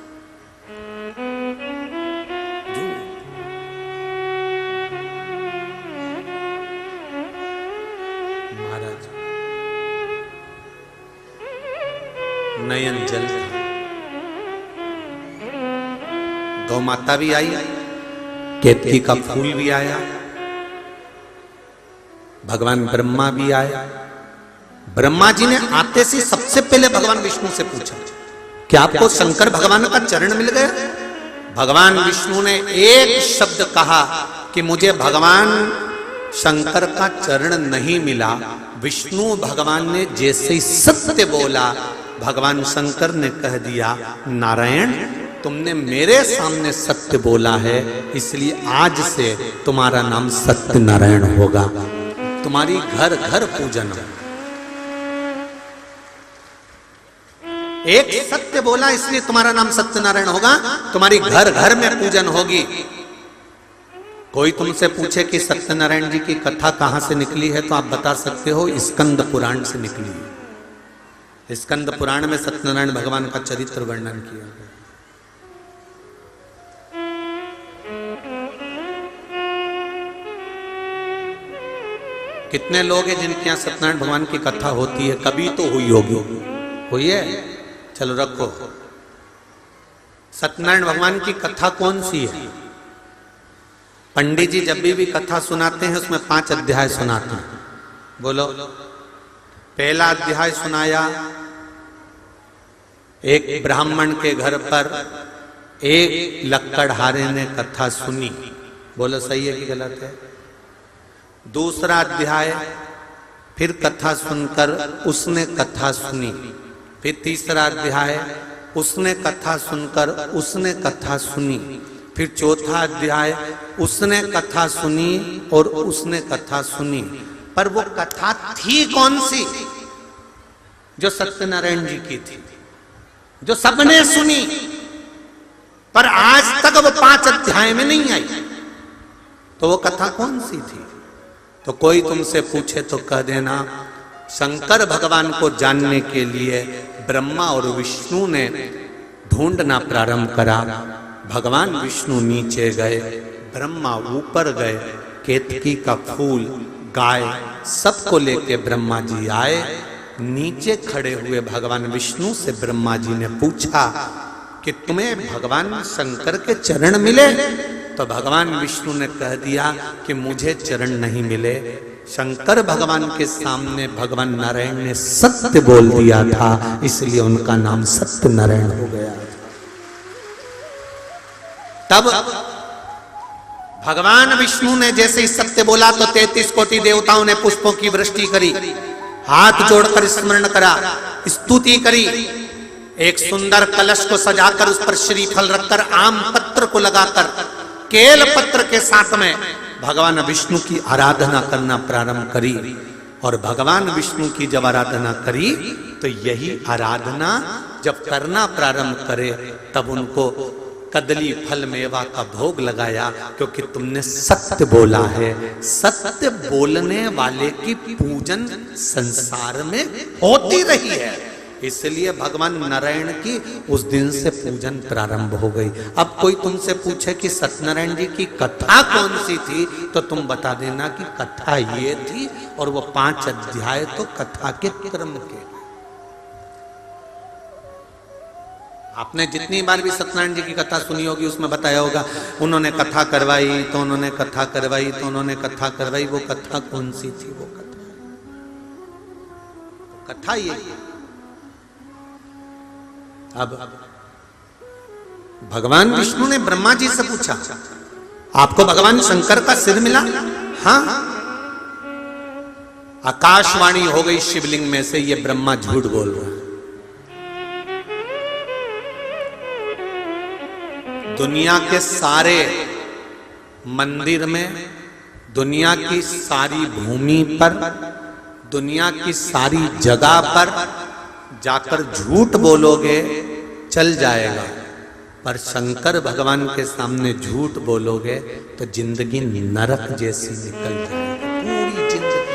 S1: महाराज नयन जल था। गौ माता भी आई, केतकी का फूल भी आया, भगवान ब्रह्मा भी आया। ब्रह्मा जी ने आते से सबसे पहले भगवान विष्णु से पूछा क्या आपको शंकर भगवान का चरण मिल गया। भगवान विष्णु ने एक शब्द कहा कि मुझे भगवान शंकर का चरण नहीं मिला। विष्णु भगवान ने जैसे ही सत्य बोला, भगवान शंकर ने कह दिया नारायण तुमने मेरे सामने सत्य बोला है, इसलिए आज से तुम्हारा नाम सत्य नारायण होगा, तुम्हारी घर घर पूजन हो। एक सत्य बोला इसलिए तुम्हारा नाम सत्यनारायण होगा, तुम्हारी घर घर में पूजन होगी। कोई तुमसे पूछे कि सत्यनारायण जी की कथा कहां से निकली है तो आप बता सकते हो स्कंद पुराण से निकली है। स्कंद पुराण में सत्यनारायण भगवान का चरित्र वर्णन किया गया। कितने लोग हैं जिनके यहां सत्यनारायण भगवान की कथा होती है, कभी तो हुई होगी, हुई है। चलो रखो, सत्यनारायण भगवान की कथा कौन सी है। पंडित जी जब भी कथा सुनाते हैं उसमें 5 अध्याय सुनाते हैं। बोलो, पहला अध्याय सुनाया एक ब्राह्मण के घर पर एक लक्कड़हारे ने कथा सुनी। बोलो सही है कि गलत है। दूसरा अध्याय फिर कथा सुनकर उसने कथा सुनी। फिर तीसरा अध्याय उसने कथा सुनकर उसने कथा सुनी। फिर चौथा अध्याय उसने कथा सुनी और उसने कथा सुनी, पर वो कथा थी कौन सी? जो सत्यनारायण जी की थी, जो सबने सुनी, पर आज तक वो 5 अध्याय में नहीं आई। तो वो कथा कौन सी थी? तो कोई तुमसे पूछे तो कह देना शंकर भगवान को जानने के लिए ब्रह्मा और विष्णु ने ढूंढना प्रारंभ करा। भगवान विष्णु नीचे गए, ब्रह्मा ऊपर गए, केतकी का फूल, गाय सबको लेके ब्रह्मा जी आए। नीचे खड़े हुए भगवान विष्णु से ब्रह्मा जी ने पूछा कि तुम्हें भगवान शंकर के चरण मिले? तो भगवान विष्णु ने कह दिया कि मुझे चरण नहीं मिले। शंकर भगवान के सामने भगवान नारायण ने सत्य बोल दिया था, इसलिए उनका नाम सत्य नारायण हो गया। तब भगवान विष्णु ने जैसे ही सत्य बोला तो 33 कोटि देवताओं ने पुष्पों की वृष्टि करी, हाथ जोड़कर स्मरण करा, स्तुति करी। एक सुंदर कलश को सजाकर उस पर श्रीफल रखकर आम पत्र को लगाकर केल पत्र के साथ में भगवान विष्णु की आराधना करना प्रारंभ करी। और भगवान विष्णु की जब आराधना करी तो यही आराधना जब करना प्रारंभ करे तब उनको कदली फल मेवा का भोग लगाया, क्योंकि तुमने सत्य बोला है। सत्य बोलने वाले की पूजन संसार में होती रही है, इसलिए भगवान नारायण की उस दिन से पूजन प्रारंभ हो गई। अब कोई तुमसे पूछे कि सत्यनारायण जी की कथा कौन सी थी, तो तुम बता देना कि कथा ये थी, और वो 5 अध्याय तो कथा के क्रम के। आपने जितनी बार भी सत्यनारायण जी की कथा सुनी होगी उसमें बताया होगा उन्होंने कथा करवाई तो उन्होंने कथा करवाई तो उन्होंने कथा करवाई। वो कथा कौन सी थी? वो कथा ये। अब भगवान विष्णु ने ब्रह्मा जी से पूछा, आपको भगवान शंकर का सिर मिला? हाँ। आकाशवाणी हो गई शिवलिंग में से, ये ब्रह्मा झूठ बोल रहा है। दुनिया के सारे मंदिर में, दुनिया की सारी भूमि पर, दुनिया की सारी जगह पर जाकर झूठ बोलोगे चल जाएगा, पर शंकर भगवान के सामने झूठ बोलोगे तो जिंदगी नरक जैसी निकल जाएगी, पूरी जिंदगी।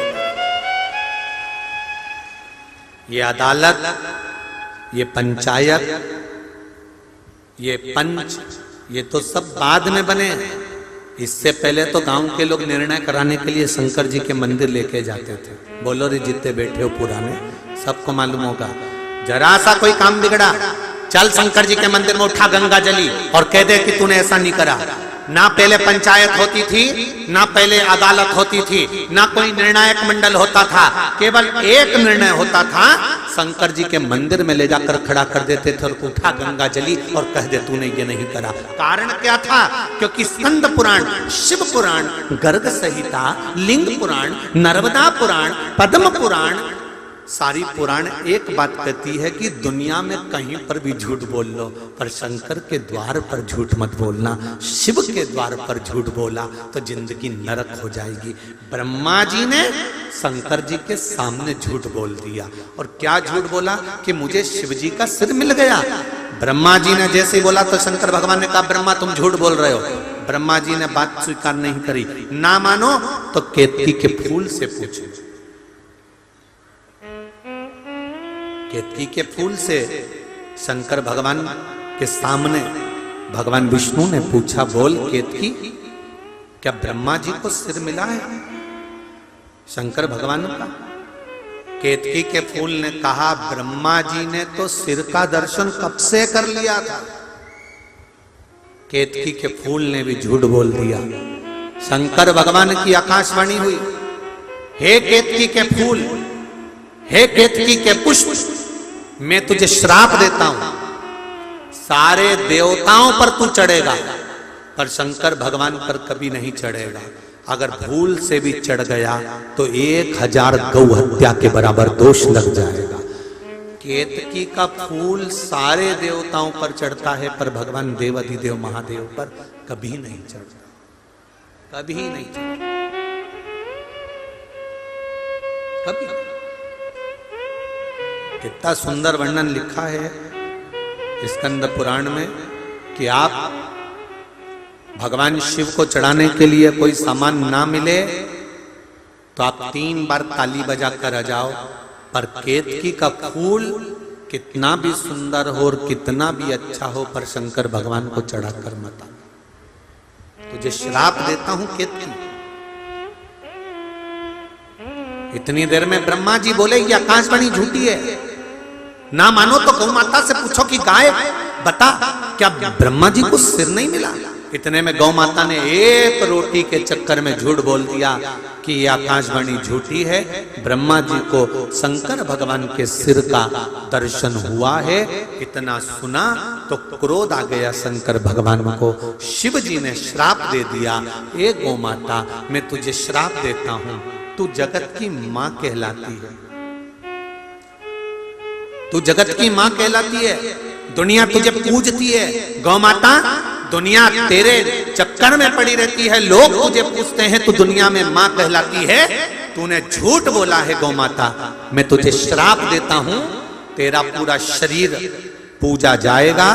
S1: ये अदालत, ये पंचायत, ये पंच, ये तो सब बाद में बने। इससे पहले तो गांव के लोग निर्णय कराने के लिए शंकर जी के मंदिर लेके जाते थे। बोलो रे, जितने बैठे हो पुराने, सबको मालूम होगा। जरा सा कोई काम बिगड़ा, चल शंकर जी के मंदिर में उठा गंगा जली और कह दे कि तूने ऐसा नहीं करा। ना पहले पंचायत होती थी, ना पहले अदालत होती थी, ना कोई निर्णायक मंडल होता था। केवल एक निर्णय होता था, शंकर जी के मंदिर में ले जाकर खड़ा कर देते थे और उठा गंगा जली और कह दे तूने ये नहीं करा। कारण क्या था? क्योंकि स्कंद पुराण, शिव पुराण, गर्ग संहिता, लिंग पुराण, नर्मदा पुराण, पद्म पुराण, सारी पुराण एक बात कहती है कि दुनिया में कहीं पर भी झूठ बोल लो, पर शंकर के द्वार पर झूठ मत बोलना। शिव के द्वार पर झूठ बोला तो जिंदगी नरक हो जाएगी। ब्रह्मा जी ने शंकर जी के सामने झूठ बोल दिया। और क्या झूठ बोला? कि मुझे शिव जी का सिर मिल गया। ब्रह्मा जी ने जैसे ही बोला तो शंकर भगवान ने कहा, ब्रह्मा तुम झूठ बोल रहे हो। ब्रह्मा जी ने बात स्वीकार नहीं करी। ना मानो तो केतकी के फूल से पूछो। केतकी के फूल से शंकर भगवान के सामने भगवान विष्णु ने पूछा, बोल केतकी, क्या ब्रह्मा जी को सिर मिला है शंकर भगवान का? केतकी के फूल ने कहा, ब्रह्मा जी ने तो सिर का दर्शन कब से कर लिया था। केतकी के फूल ने भी झूठ बोल दिया। शंकर भगवान की आकाशवाणी हुई, हे केतकी के फूल, हे केतकी के पुष्प, मैं तुझे श्राप देता हूं, सारे देवताओं पर तू चढ़ेगा पर शंकर भगवान पर कभी नहीं चढ़ेगा। अगर भूल से भी चढ़ गया तो 1000 गौ हत्या के बराबर दोष लग जाएगा। केतकी का फूल सारे देवताओं पर चढ़ता है, पर भगवान देवाधिदेव महादेव पर कभी नहीं चढ़ता, कभी नहीं चढ़ता, कभी। कितना सुंदर वर्णन लिखा है स्कंद पुराण में कि आप भगवान शिव को चढ़ाने के लिए कोई सामान ना मिले तो आप 3 बार ताली बजा कर आ जाओ, पर केतकी का फूल कितना भी सुंदर हो और कितना भी अच्छा हो, पर शंकर भगवान को चढ़ाकर मत आना। तुझे श्राप देता हूं केतकी। इतनी देर में ब्रह्मा जी बोले ये आकाशवाणी झूठी है, ना मानो तो गौ माता से पूछो कि गाय बता क्या ब्रह्मा जी को सिर नहीं मिला। इतने में गौ माता ने एक रोटी के चक्कर में झूठ बोल दिया कि यह आकाशवाणी झूठी है। ब्रह्मा जी को शंकर भगवान के सिर का दर्शन हुआ है। इतना सुना तो क्रोध आ गया शंकर भगवान को। शिव जी ने श्राप दे दिया, ए गौ माता मैं तुझे श्राप देता हूं, तू जगत की मां कहलाती है, तू जगत की मां कहलाती है, दुनिया तुझे पूजती है। गौ माता दुनिया तेरे चक्कर में पड़ी रहती है, लोग तुझे पूछते हैं, तू दुनिया में मां कहलाती है। तूने झूठ बोला है गौ माता, मैं तुझे श्राप देता हूं, तेरा पूरा शरीर पूजा जाएगा,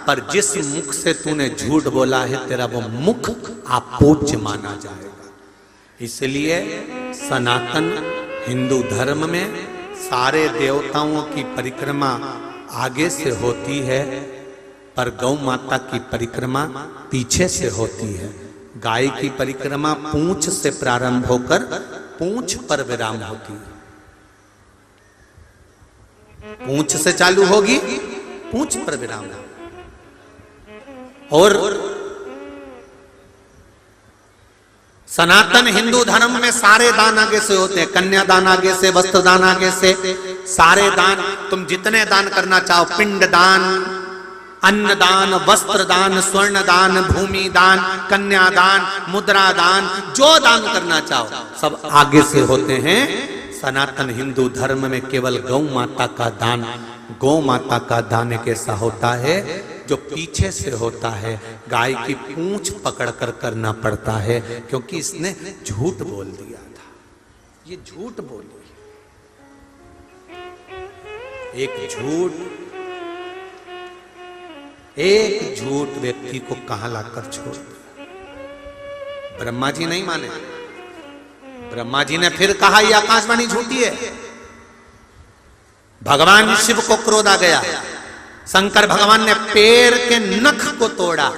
S1: पर जिस मुख से तूने झूठ बोला है तेरा वो मुख अपूज्य माना जाएगा। इसलिए सनातन हिंदू धर्म में सारे देवताओं की परिक्रमा आगे से होती है, पर गौ माता की परिक्रमा पीछे से होती है। गाय की परिक्रमा पूंछ से प्रारंभ होकर पूंछ पर विराम होती है। पूंछ से चालू होगी, पूंछ पर विराम। और सनातन हिंदू धर्म में सारे दान आगे से होते हैं, कन्यादान आगे से, वस्त्र दान आगे से, सारे दान तुम जितने दान करना चाहो, पिंड दान, अन्न दान, वस्त्र दान, स्वर्ण दान, भूमि दान, कन्यादान, मुद्रा दान, जो दान करना चाहो सब आगे से होते हैं। सनातन हिंदू धर्म में केवल गौ माता का दान, गौ माता का दान कैसा होता है जो पीछे से होता है। गाय की पूंछ पकड़कर करना पड़ता है, क्योंकि इसने झूठ बोल दिया था, ये झूठ बोली। एक झूठ व्यक्ति को कहां लाकर छोड़ दिया। ब्रह्मा जी नहीं माने, ब्रह्मा जी ने फिर कहा यह आकाशवाणी झूठी है। भगवान शिव को क्रोध आ गया, शंकर भगवान ने पैर के नख को तोड़ा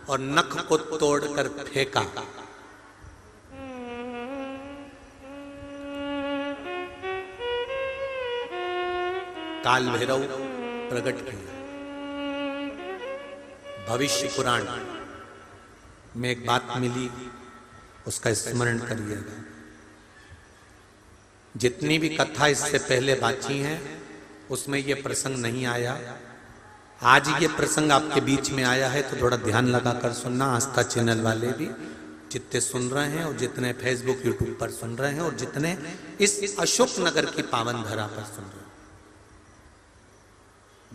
S1: और नख को तोड़कर फेंका। काल भैरव प्रकट किया। भविष्य पुराण में एक बात मिली, उसका स्मरण करिएगा। जितनी भी कथा इससे पहले बाची हैं उसमें यह प्रसंग नहीं आया। आज ये प्रसंग आपके बीच में आया है, तो थोड़ा ध्यान लगाकर सुनना। आस्था चैनल वाले भी जितने सुन रहे हैं और जितने फेसबुक यूट्यूब पर सुन रहे हैं और जितने इस अशोक नगर की पावन धरा पर सुन रहे हैं।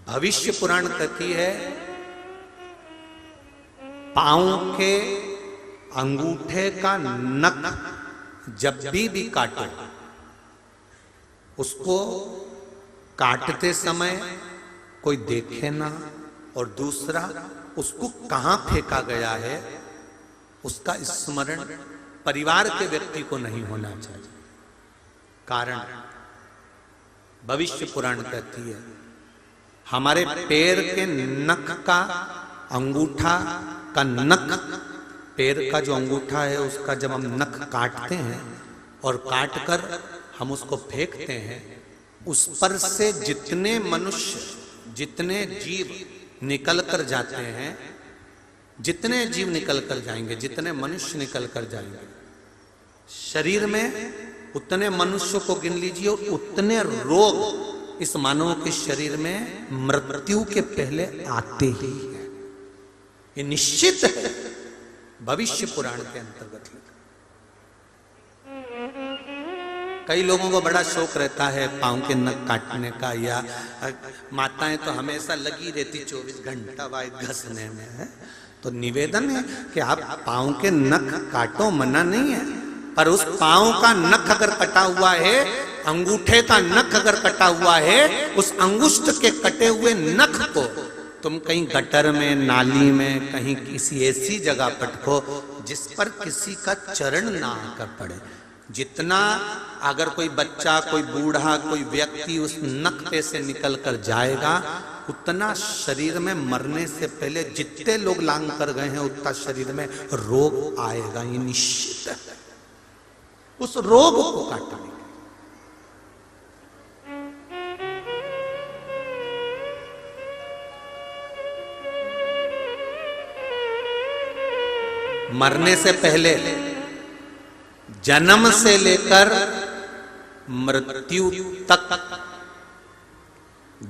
S1: भविष्य पुराण कहती है पांव के अंगूठे का नख जब भी काटो, उसको काटते समय कोई देखे ना, और दूसरा उसको कहां फेंका गया है उसका स्मरण परिवार के व्यक्ति को नहीं होना चाहिए। कारण भविष्य पुराण कहती है हमारे पैर के नख का अंगूठा का नख, पैर का जो अंगूठा है उसका जब हम नख काटते हैं और काटकर हम उसको फेंकते हैं, उस पर से जितने मनुष्य, जितने जीव निकल कर जाते हैं, जितने जीव निकल कर जाएंगे, जितने मनुष्य निकल कर जाएंगे शरीर में, उतने मनुष्यों को गिन लीजिए और उतने रोग इस मानव के शरीर में मृत्यु के पहले आते ही हैं। ये निश्चित है, भविष्य पुराण के अंतर्गत लिखा। कई लोगों को बड़ा शौक रहता है पाँव के नख काटने का, या माताएं तो हमेशा लगी रहती 24 घंटा वाइद घसने में है। तो निवेदन है कि आप पाँव के नख काटो, मना नहीं है, पर उस पाँव का नख अगर कटा हुआ है, अंगूठे का नख अगर कटा हुआ है, उस अंगुष्ठ के कटे हुए नख को तुम कहीं गटर में, नाली में, कहीं किसी ऐसी जगह पटको जिस पर किसी का चरण ना आकर पड़े। जितना अगर कोई बच्चा, कोई बूढ़ा, कोई व्यक्ति उस नख पे से निकल कर जाएगा, उतना शरीर में मरने से पहले जितने लोग लांग कर गए हैं उतना शरीर में रोग आएगा, ये निश्चित है। उस रोग को काटने मरने से पहले, जन्म से लेकर मृत्यु तक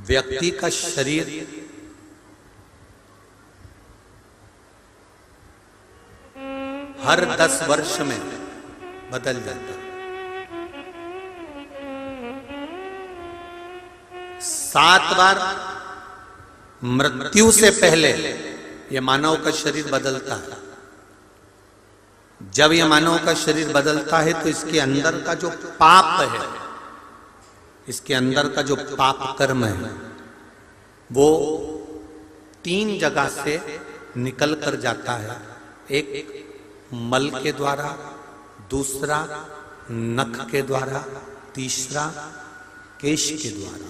S1: व्यक्ति का शरीर हर 10 वर्ष में बदल जाता है। 7 बार मृत्यु से पहले यह मानव का शरीर बदलता है। जब यह मानव का शरीर बदलता है तो इसके अंदर का जो पाप है, इसके अंदर का जो पाप कर्म है, वो 3 जगह से निकल कर जाता है। एक मल के द्वारा, दूसरा नख के द्वारा, तीसरा केश के द्वारा,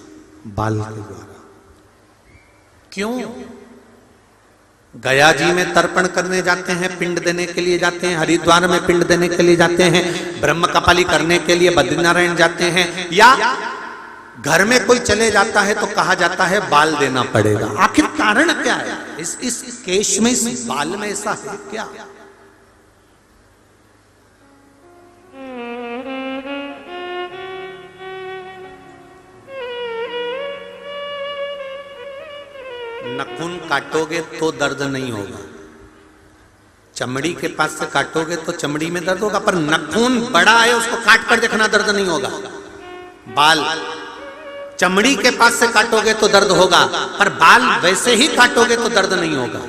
S1: बाल के द्वारा। क्यों? गया जी में तर्पण करने जाते हैं, पिंड देने के लिए जाते हैं, हरिद्वार में पिंड देने के लिए जाते हैं, ब्रह्म कपाली करने के लिए बद्रीनारायण जाते हैं, या घर में कोई चले जाता है तो कहा जाता है बाल देना पड़ेगा। आखिर कारण क्या है? इस केश में, इस बाल में ऐसा है क्या? नखून काटोगे तो दर्द नहीं होगा, चमड़ी के पास से काटोगे तो चमड़ी में दर्द होगा, पर नखून बड़ा है उसको काट कर देखना, दर्द नहीं होगा। बाल चमड़ी के पास से काटोगे तो दर्द होगा, पर बाल वैसे ही काटोगे तो दर्द नहीं होगा,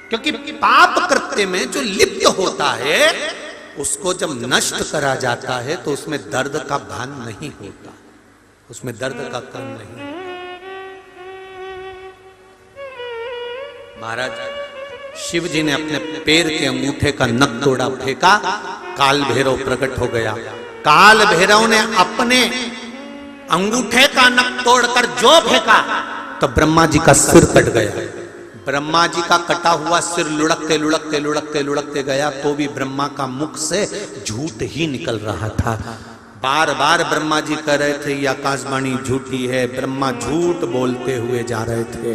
S1: क्योंकि पाप कृत्य में जो लिप्त होता है उसको जब नष्ट करा जाता है तो उसमें दर्द का भान नहीं होता, उसमें दर्द का कण नहीं। महाराज शिव जी ने अपने पैर के अंगूठे का नख तोड़ा, फेंका, काल भैरव प्रकट हो गया। काल भैरव ने अपने अंगूठे का नख तोड़कर जो फेंका तो ब्रह्मा जी का सिर कट गया। ब्रह्मा जी का कटा हुआ सिर लुढ़कते लुढ़कते लुढ़कते लुढ़कते गया तो भी ब्रह्मा का मुख से झूठ ही निकल रहा था। बार बार ब्रह्मा जी कह रहे थे ये आकाशवाणी झूठी है, ब्रह्मा झूठ बोलते हुए जा रहे थे।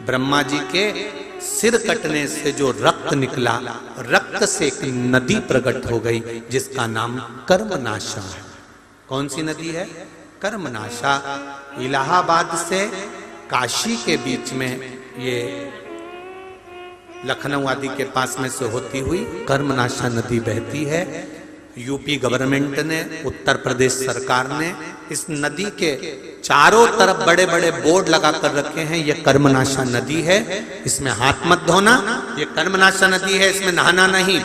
S1: ब्रह्मा जी के सिर कटने से जो रक्त निकला, रक्त से एक नदी प्रकट हो गई जिसका नाम कर्मनाशा है। कौन सी नदी है? कर्मनाशा। इलाहाबाद से काशी के बीच में, ये लखनऊ आदि के पास में से होती हुई कर्मनाशा नदी बहती है। यूपी गवर्नमेंट ने, उत्तर प्रदेश सरकार ने इस नदी के चारों तरफ बड़े बड़े बोर्ड लगा कर रखे हैं, ये कर्मनाशा नदी है, इसमें हाथ मत धोना, ये कर्मनाशा नदी है, इसमें नहाना नहीं।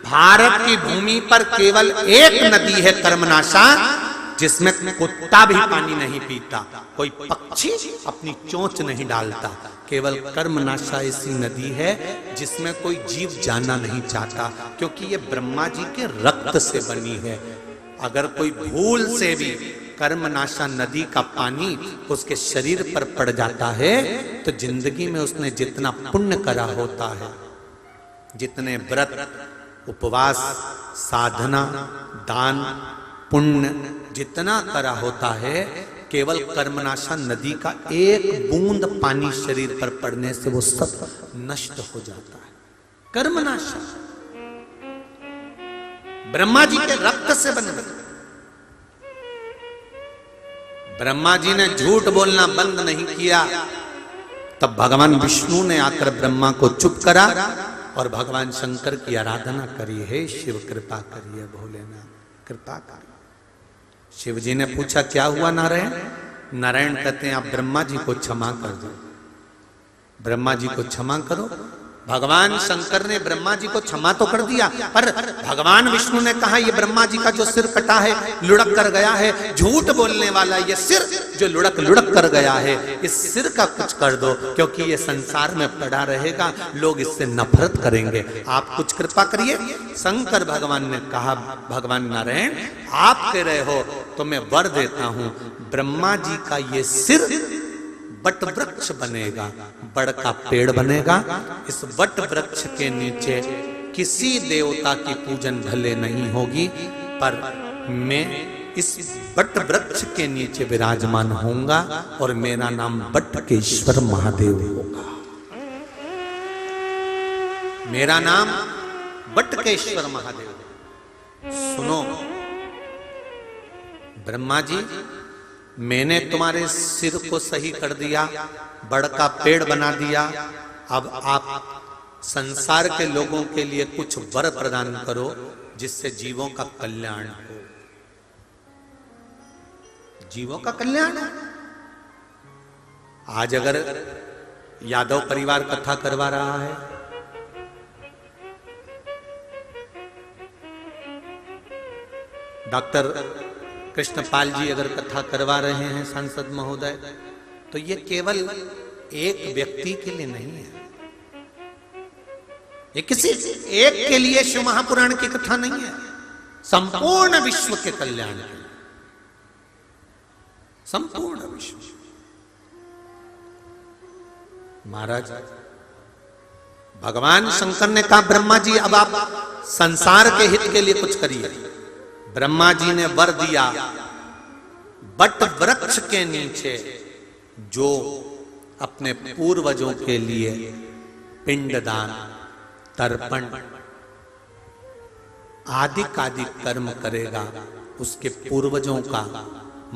S1: भारत की भूमि पर केवल एक नदी है कर्मनाशा, जिसमें कुत्ता भी पानी नहीं पीता, कोई पक्षी अपनी चोंच नहीं डालता। केवल कर्मनाशा ऐसी नदी है जिसमें कोई जीव जाना नहीं चाहता, क्योंकि ये ब्रह्मा जी के रक्त से बनी है। अगर कोई भूल से भी कर्मनाशा नदी का पानी उसके शरीर पर पड़ जाता है तो जिंदगी में उसने जितना पुण्य करा होता है, जितने व्रत, उपवास, साधना, दान, पुण्य जितना करा होता है, केवल कर्मनाशा नदी का एक बूंद पानी शरीर पर पड़ने से वो सब नष्ट हो जाता है। कर्मनाशा ब्रह्मा जी के रक्त से बन गई। ब्रह्मा जी ने झूठ बोलना बंद नहीं किया, तब भगवान विष्णु ने आकर ब्रह्मा को चुप करा और भगवान शंकर की आराधना करी, हे शिव कृपा करिए, भोलेनाथ कृपा करिए। शिव जी ने पूछा क्या हुआ नारायण? नारायण कहते हैं आप ब्रह्मा जी को क्षमा कर दो, ब्रह्मा जी को क्षमा करो। भगवान शंकर ने ब्रह्मा जी को क्षमा तो कर दिया, पर भगवान विष्णु ने कहा ये ब्रह्मा जी का जो सिर कटा है, लुढ़क कर गया है, झूठ बोलने वाला ये सिर जो लुढ़क कर गया है, इस सिर का कुछ कर दो, क्योंकि ये संसार में पड़ा रहेगा, लोग इससे नफरत करेंगे, आप कुछ कृपा करिए। शंकर भगवान ने कहा भगवान नारायण आप कह रहे हो तो मैं वर देता हूं, ब्रह्मा जी का ये सिर वट वृक्ष बनेगा, बड़ का पेड़ बनेगा। इस वट वृक्ष के नीचे किसी देवता की पूजन भले नहीं होगी, पर मैं इस वट वृक्ष के नीचे विराजमान होऊंगा और मेरा नाम बटकेश्वर महादेव होगा। मेरा नाम बटकेश्वर महादेव। सुनो ब्रह्मा जी, मैंने तुम्हारे सिर को सही कर दिया, बड़ का पेड़ बना दिया, अब आप संसार के लोगों के लिए कुछ वर प्रदान करो जिससे जीवों का कल्याण हो। जीवों का कल्याण। आज अगर यादव परिवार कथा करवा रहा है, डॉक्टर कृष्णपाल जी अगर कथा करवा रहे हैं सांसद महोदय, तो ये केवल एक व्यक्ति के लिए नहीं है, ये किसी एक के लिए शिव महापुराण की कथा नहीं है, संपूर्ण विश्व के कल्याण के लिए, संपूर्ण विश्व। महाराज भगवान शंकर ने कहा ब्रह्मा जी अब आप संसार के हित के लिए कुछ करिए। ब्रह्मा जी ने वर दिया, बट वृक्ष के नीचे जो अपने पूर्वजों के लिए पिंडदान, तर्पण आदि कादि कर्म करेगा, उसके पूर्वजों का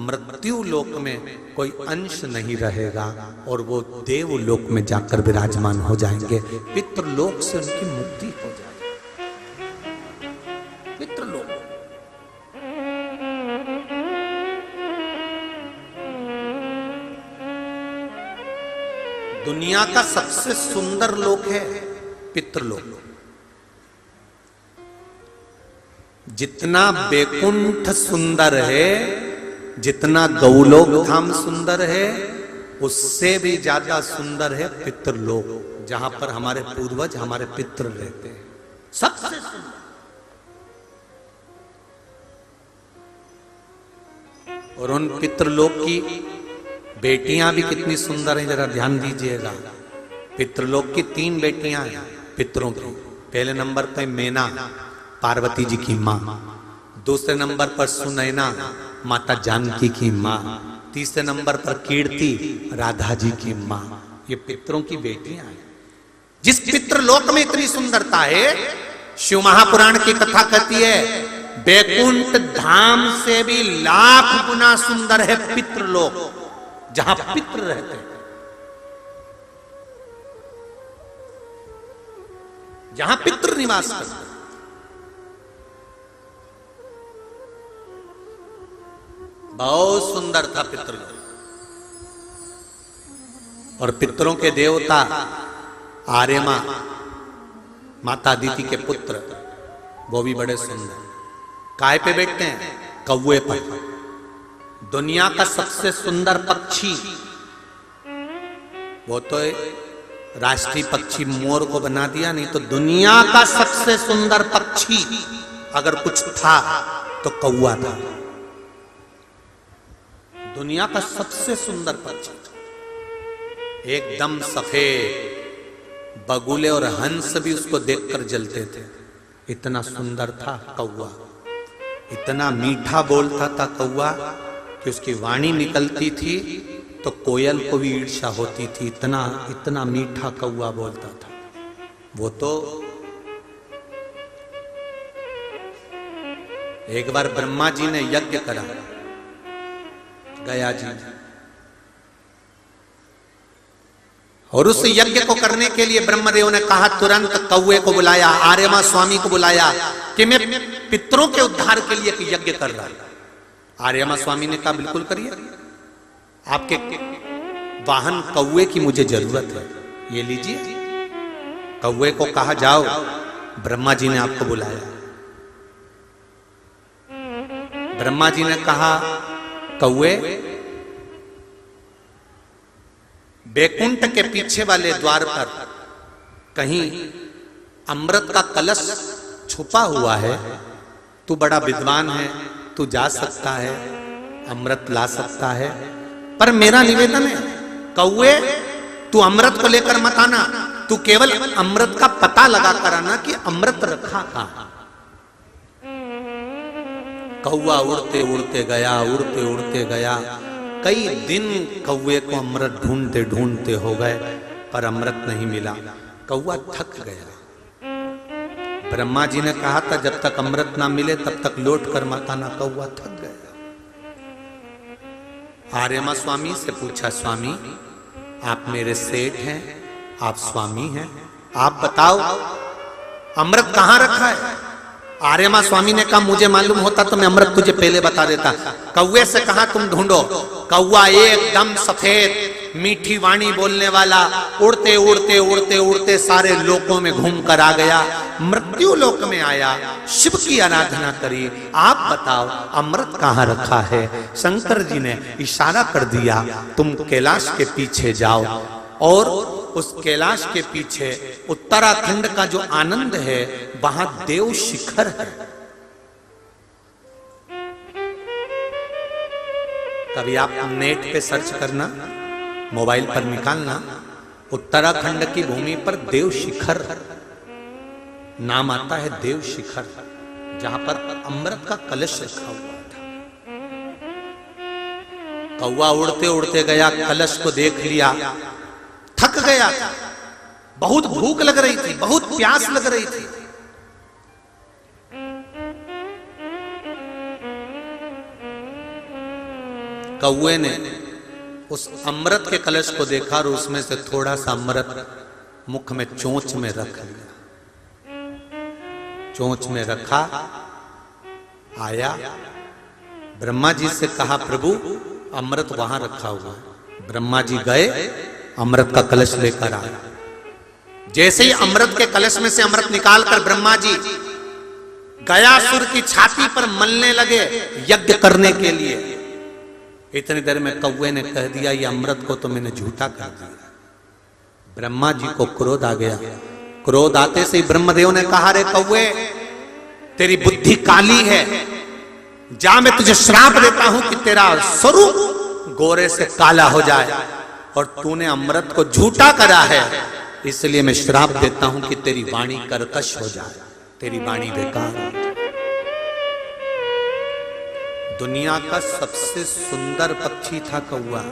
S1: मृत्यु लोक में कोई अंश नहीं रहेगा और वो देवलोक में जाकर विराजमान हो जाएंगे, पितृलोक से उनकी मुक्ति हो जाएगी। पितृलोक दुनिया का सबसे सुंदर लोक है पितृलोक। जितना बैकुंठ सुंदर है, जितना गौलोक धाम सुंदर है, उससे भी ज्यादा सुंदर है पितृलोक, जहां पर हमारे पूर्वज हमारे पितृ रहते हैं। सबसे सुंदर। और उन पितृलोक की बेटियां भी कितनी सुंदर हैं, जरा ध्यान दीजिएगा। पितृलोक की 3 बेटियां हैं पितरों की। पहले नंबर पर मैना, पार्वती जी की मां। दूसरे नंबर पर सुनैना, माता जानकी की मां। तीसरे नंबर पर कीर्ति, राधा जी की मां। ये पितरों की बेटियां हैं। जिस पितृलोक में इतनी सुंदरता है, शिव महापुराण की कथा कहती है बैकुंठ धाम से भी लाख गुना सुंदर है पितृलोक, जहां पितृ रहते हैं, जहां पितृ निवास करते हैं। बहुत सुंदर था पितृलोक। और पितरों के देवता आर्यमा, माता अदिति के पुत्र, वो भी बड़े सुंदर। काय पे बैठते हैं? कौवे पर। दुनिया का सबसे सुंदर पक्षी, वो तो राष्ट्रीय पक्षी मोर को बना दिया, नहीं तो दुनिया का सबसे सुंदर पक्षी अगर कुछ था तो कौवा था। दुनिया का सबसे सुंदर पक्षी, एकदम सफेद। बगुले और हंस भी उसको देखकर जलते थे, इतना सुंदर था कौवा। इतना मीठा बोलता था कौवा कि उसकी वाणी निकलती थी तो कोयल को भी ईर्ष्या होती थी, इतना इतना मीठा कौवा बोलता था वो। तो एक बार ब्रह्मा जी ने यज्ञ करा, गया जी, और उस यज्ञ को करने के लिए ब्रह्मदेव ने कहा, तुरंत कौवे को बुलाया, आर्यमा स्वामी को बुलाया कि मैं पितरों के उद्धार के लिए एक यज्ञ कर रहा हूं। आर्यमा स्वामी ने कहा बिल्कुल करिए, आपके वाहन कौवे की मुझे जरूरत है, ये लीजिए। कौवे को कहा जाओ, ब्रह्मा जी ने आपको बुलाया। ब्रह्मा जी ने कहा कौवे, बैकुंठ के पीछे वाले द्वार पर कहीं अमृत का कलश छुपा हुआ है, तू बड़ा विद्वान है, तू जा सकता है, अमृत ला सकता है, पर मेरा निवेदन है कौवे, तू अमृत को लेकर मत आना, तू केवल अमृत का पता लगा कर आना कि अमृत रखा कहां। कौवा उड़ते उड़ते गया, उड़ते उड़ते गया, कई दिन कौवे को अमृत ढूंढते ढूंढते हो गए, पर अमृत नहीं मिला। कौवा थक गया। ब्रह्मा जी ने कहा था जब तक अमृत ना मिले तब तक लौट कर मत आना। कौवा थक गया। आर्यमा स्वामी से पूछा, स्वामी आप मेरे सेठ हैं, आप स्वामी हैं, आप बताओ अमृत कहां रखा है। आर्यमा स्वामी ने कहा मुझे मालूम होता तो मैं अमृत तुझे पहले बता देता। कौवे से कहा तुम ढूंढो। कौवा एकदम सफेद मीठी वाणी बोलने वाला उड़ते उड़ते उड़ते उड़ते सारे लोकों में घूम कर आ गया। मृत्यु लोक में आया, शिव की आराधना करी। आप बताओ अमृत कहां रखा है। शंकर जी ने इशारा कर दिया, तुम कैलाश के पीछे जाओ, और उस कैलाश के पीछे उत्तराखंड का जो आनंद है वहां देव शिखर है। कभी आप नेट पे सर्च करना, मोबाइल पर निकालना, उत्तराखंड की भूमि पर देव शिखर नाम आता है, देव शिखर, जहां पर अमृत का कलश रखा हुआ था। कौवा उड़ते उड़ते गया, कलश को देख लिया, थक गया, बहुत भूख लग रही थी, बहुत प्यास लग रही थी। कौवे ने उस अमृत के कलश को देखा और उसमें से थोड़ा सा अमृत मुख में चोंच में रख लिया। चोंच में रखा, आया, ब्रह्मा जी से कहा प्रभु अमृत वहां रखा हुआ है। ब्रह्मा जी गए, अमृत का कलश लेकर आए। जैसे ही अमृत के कलश में से अमृत निकालकर ब्रह्मा जी गयासुर की छाती पर मलने लगे यज्ञ करने के लिए। इतनी देर में कौवे ने कह दिया ये अमृत को तो मैंने झूठा कर दिया। ब्रह्मा जी को क्रोध आ गया। क्रोध आते से ही ब्रह्मदेव ने कहा, रे कौवे तेरी बुद्धि काली है, जा मैं तुझे श्राप देता हूं कि तेरा स्वरूप गोरे से काला हो जाए, और तूने अमृत को झूठा करा है, इसलिए मैं श्राप देता हूं कि तेरी वाणी कर्कश हो जाए, तेरी वाणी बेकार हो जाए। दुनिया का सबसे सुंदर पक्षी था कौवा,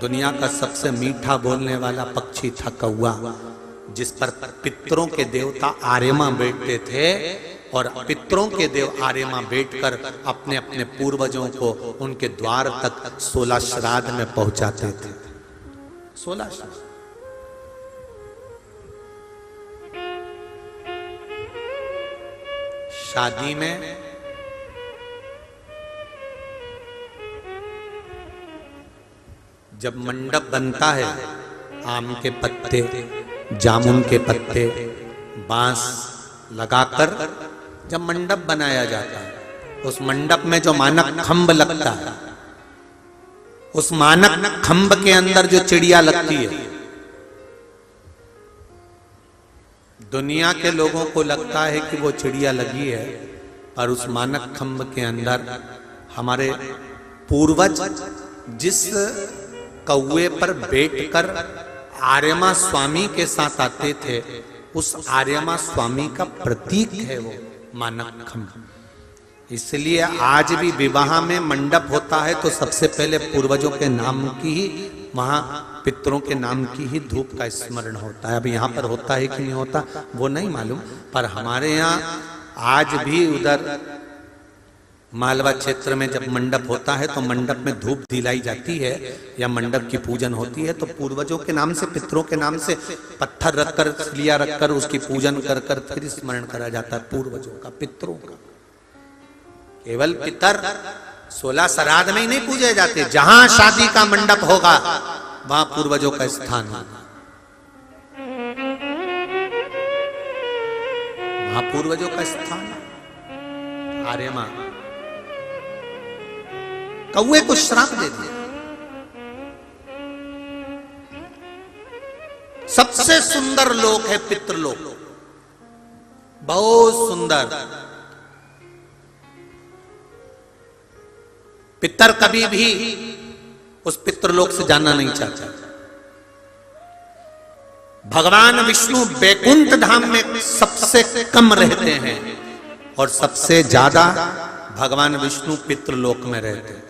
S1: दुनिया का सबसे मीठा बोलने वाला पक्षी था कौवा, जिस पर पितरों के देवता आर्यमा बैठते थे, और पितरों के देव आर्यमा बैठकर अपने अपने पूर्वजों को उनके द्वार तक 16 श्राद्ध में पहुंचाते थे। 16 श्राद्ध। शादी में जब मंडप बनता है, आम के पत्ते, जामुन के पत्ते, बांस लगाकर जब मंडप बनाया जाता है, उस मंडप में जो मानक खंभ लगता है, उस मानक खंभ के अंदर जो चिड़िया लगती है, दुनिया के लोगों को लगता है कि वो चिड़िया लगी है, पर उस मानक खंभ के अंदर हमारे पूर्वज जिस कौवे पर बैठकर आर्यमा स्वामी के साथ आते थे, उस आर्यमा स्वामी का प्रतीक है वो मानक खंभ। इसलिए आज भी विवाह में मंडप होता है तो सबसे पहले पूर्वजों के नाम की ही, वहां पितरों के नाम की ही धूप का स्मरण होता है। अब यहाँ पर होता है कि नहीं होता वो नहीं मालूम, पर हमारे यहाँ आज भी उधर मालवा क्षेत्र में जब मंडप होता है तो मंडप में धूप दिलाई जाती है या मंडप की पूजन होती है, तो पूर्वजों के नाम से, पितरों के नाम से पत्थर रखकर, लिया रखकर उसकी पूजन कर कर फिर स्मरण करा जाता है पूर्वजों का, पितरों का। केवल पितर 16 श्राद्ध में ही नहीं पूजे जाते, जहां शादी का मंडप होगा वहां पूर्वजों का स्थान होगा, वहां पूर्वजों का स्थान। अरे मां कौए को श्राप दे दिया। सबसे सुंदर लोक है पितृलोक, बहुत सुंदर। पितर कभी भी उस पितृलोक से जाना नहीं चाहता। भगवान विष्णु बैकुंठ धाम में सबसे कम रहते हैं और सबसे ज्यादा भगवान विष्णु पितृलोक में रहते हैं।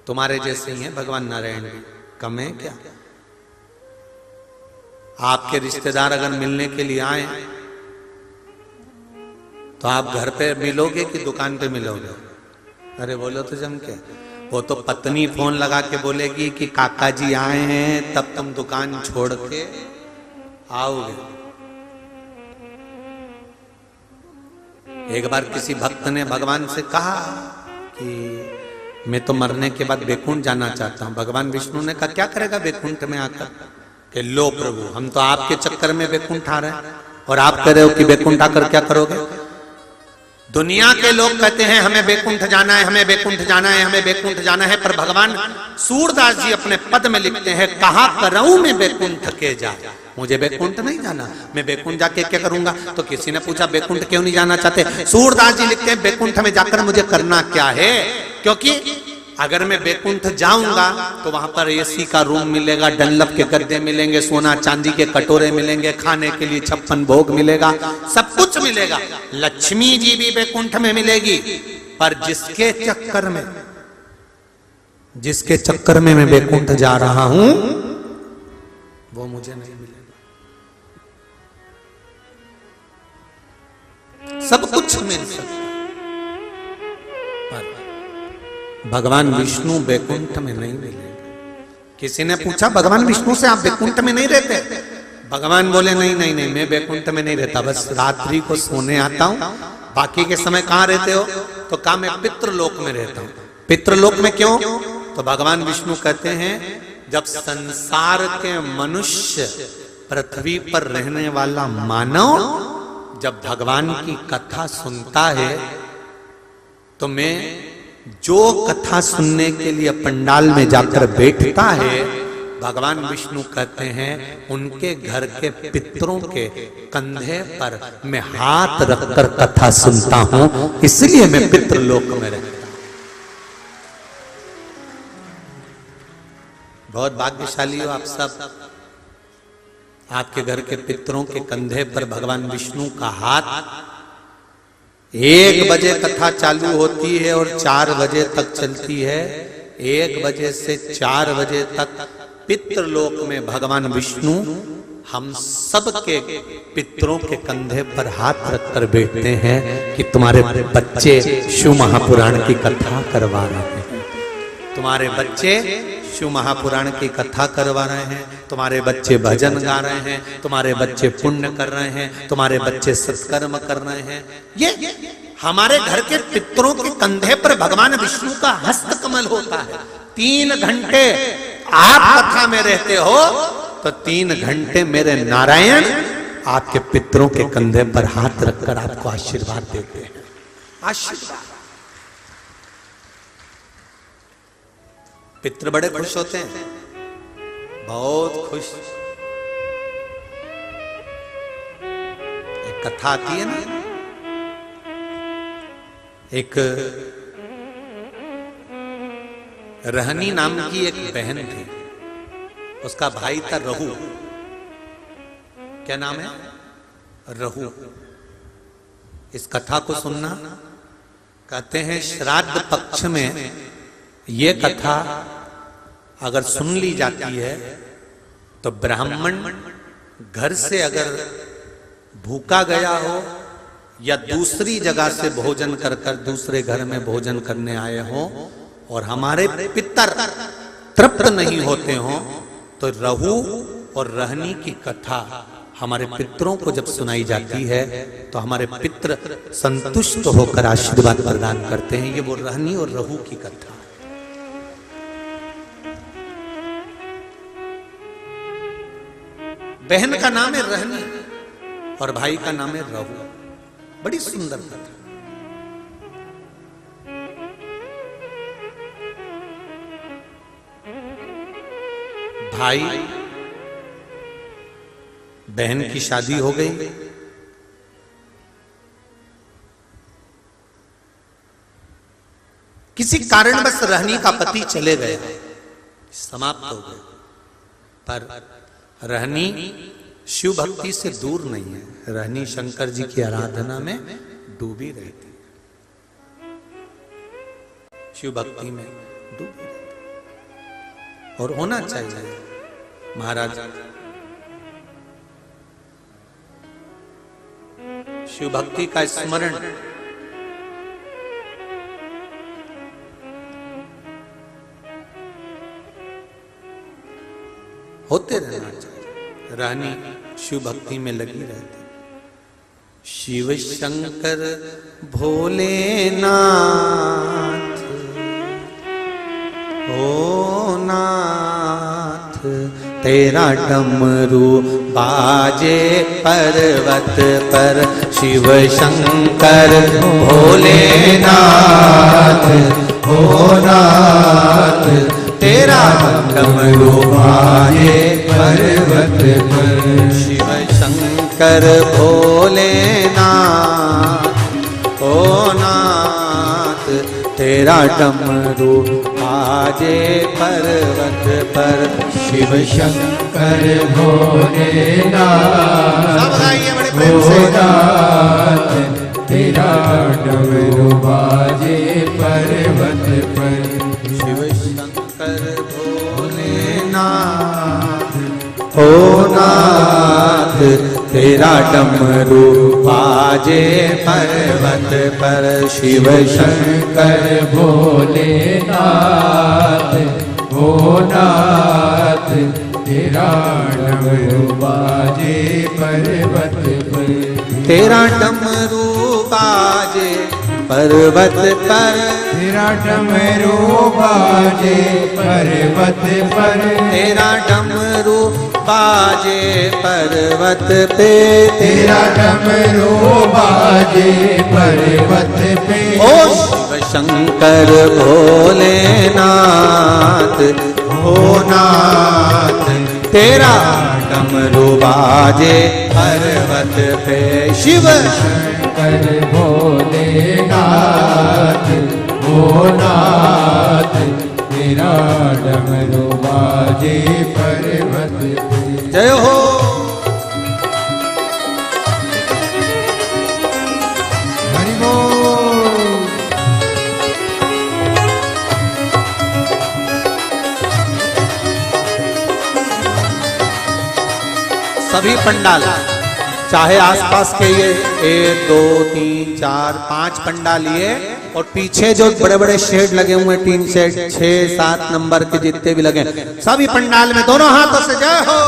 S1: तुम्हारे जैसे ही हैं भगवान नारायण भी, कम है क्या? आपके रिश्तेदार अगर मिलने के लिए आए तो आप घर पे मिलोगे कि दुकान पे मिलोगे? अरे बोलो तो जम के। वो तो पत्नी फोन लगा के बोलेगी कि काका जी आए हैं, तब तुम दुकान छोड़ के आओगे। एक बार किसी भक्त ने भगवान से कहा कि मैं तो मरने के बाद बैकुंठ जाना चाहता हूं। भगवान विष्णु ने कहा क्या करेगा बैकुंठ में आकर? कि लो प्रभु, हम तो आपके चक्कर में बैकुंठ आ रहे हैं और आप कह रहे हो कि बैकुंठ आकर क्या करोगे? दुनिया के लोग कहते हैं हमें बैकुंठ जाना है, हमें बैकुंठ जाना है, हमें बैकुंठ जाना है, पर भगवान सूरदास जी अपने पद में लिखते हैं कहा करऊं मैं बैकुंठ के जा। मुझे बैकुंठ नहीं जाना, मैं बैकुंठ जाके क्या करूंगा? तो किसी ने पूछा बैकुंठ क्यों नहीं जाना चाहते? सूरदास जी लिखते हैं बैकुंठ में जाकर मुझे करना क्या है, क्योंकि अगर मैं बैकुंठ जाऊंगा तो वहां पर एसी का रूम मिलेगा, डनलप के गद्दे मिलेंगे, सोना चांदी के कटोरे मिलेंगे, खाने के लिए 56 भोग मिलेगा, सब कुछ मिलेगा। लक्ष्मी जी भी बैकुंठ में मिलेगी, पर जिसके चक्कर में मैं बैकुंठ जा रहा हूं वो मुझे नहीं मिलेगा। सब कुछ मिल सकता, भगवान विष्णु बैकुंठ में नहीं मिलेंगे। किसी ने पूछा भगवान विष्णु से आप बैकुंठ में नहीं रहते? भगवान बोले नहीं नहीं नहीं, मैं बैकुंठ में नहीं रहता, बस रात्रि को सोने आता हूं, बाकी के समय कहां रहते हो? तो कहा मैं पितृलोक में रहता हूं। पितृलोक में क्यों? तो भगवान विष्णु कहते हैं जब संसार के मनुष्य, पृथ्वी पर रहने वाला मानव जब भगवान की कथा सुनता है तो मैं जो कथा सुनने के लिए पंडाल में जाकर बैठता है, भगवान विष्णु कहते हैं उनके घर के पितरों के कंधे पर मैं हाथ रखकर कथा सुनता हूं, इसलिए मैं पितृलोक में रहता हूं। बहुत भाग्यशाली हो आप सब, आपके घर के पितरों के कंधे पर भगवान विष्णु का हाथ। 1 बजे कथा चालू होती है और 4 बजे तक चलती है। 1 बजे से 4 बजे तक पितृलोक में भगवान विष्णु हम सब के पितरों के कंधे पर हाथ रखकर बैठते हैं कि तुम्हारे बच्चे शिव महापुराण की कथा करवा रहे हैं, तुम्हारे बच्चे शिव महापुराण की कथा करवा रहे हैं, तुम्हारे बच्चे भजन गा रहे हैं, तुम्हारे बच्चे पुण्य कर रहे हैं, तुम्हारे बच्चे सत्कर्म कर रहे हैं। ये हमारे घर के पितरों के कंधे पर भगवान विष्णु का हस्त कमल होता है। 3 घंटे आप कथा में रहते हो तो 3 घंटे मेरे नारायण आपके पितरों के कंधे पर हाथ रखकर आपको आशीर्वाद देते हैं। आशीर्वाद, पितृ बड़े खुश होते हैं, बहुत खुश। एक कथा आती है ना, एक रहनी नाम की एक बहन थी, उसका भाई था रहू। क्या नाम है? रहू। इस कथा को सुनना, कहते हैं श्राद्ध पक्ष में ये कथा अगर सुन ली जाती है तो ब्राह्मण घर से अगर भूखा गया हो या दूसरी जगह से भोजन कर दूसरे घर में भोजन करने आए हो और हमारे पितर तृप्त नहीं होते हो, तो रहू और रहनी की कथा हमारे पितरों को जब सुनाई जाती है तो हमारे पितर संतुष्ट होकर आशीर्वाद प्रदान करते हैं। ये वो रहनी और रहू की कथा। बहन का नाम है रहनी और भाई का नाम है रहू। बड़ी सुंदर कथा। भाई बहन की शादी हो गई, किसी कारणवश रहनी का पति चले गए, समाप्त हो गए, पर रहनी शिव भक्ति से दूर नहीं है। रहनी शंकर जी की आराधना में डूबी रहती, शिव भक्ति में डूबी रहती, और होना चाहिए। महाराज शिव भक्ति का स्मरण होते रहना चाहिए। रानी शिव भक्ति में लगी रहती। शिव शंकर भोलेनाथ ओ नाथ, तेरा डमरू बाजे पर्वत पर। शिव शंकर भोलेनाथ ओ नाथ, तेरा डमरू बाजे पर्वत पर। शिव शंकर भोलेनाथ ओ नाथ, तेरा डमरू बाजे पर्वत पर।
S2: शिव शंकर भोलेनाथ भोलेनाथ, तेरा डमरू बाजे पर्वत पर।
S1: शिव शंकर भोलेनाथ ओ नाथ, तेरा डमरू बाजे पर्वत पर। शिव
S2: शंकर भोलेनाथ ओ नाथ, तेरा डमरू बाजे पर्वत पर।
S1: तेरा डमरू बाजे पर्वत पर।
S2: तेरा डमरू बाजे पर्वत पर।
S1: तेरा डमरू बाजे पर्वत पे।
S2: तेरा डमरू बाजे पर्वत पे।
S1: ओ शिव शंकर भोलेनाथ ओ नाथ, तेरा डमरू बाजे पर्वत पे। शिव
S2: शंकर भोलेनाथ ओ नाथ, तेरा डमरू बाजे पर्वत पे।
S1: जय हो।
S2: हरि बोल।
S1: सभी पंडाल, चाहे आसपास के ये 1 2 3 4 5 पंडाल लिए, और पीछे जो बड़े बड़े शेड लगे हुए, टीन शेड 6 7 नंबर के जितने भी लगे, सभी पंडाल में दोनों हाथों से जय हो।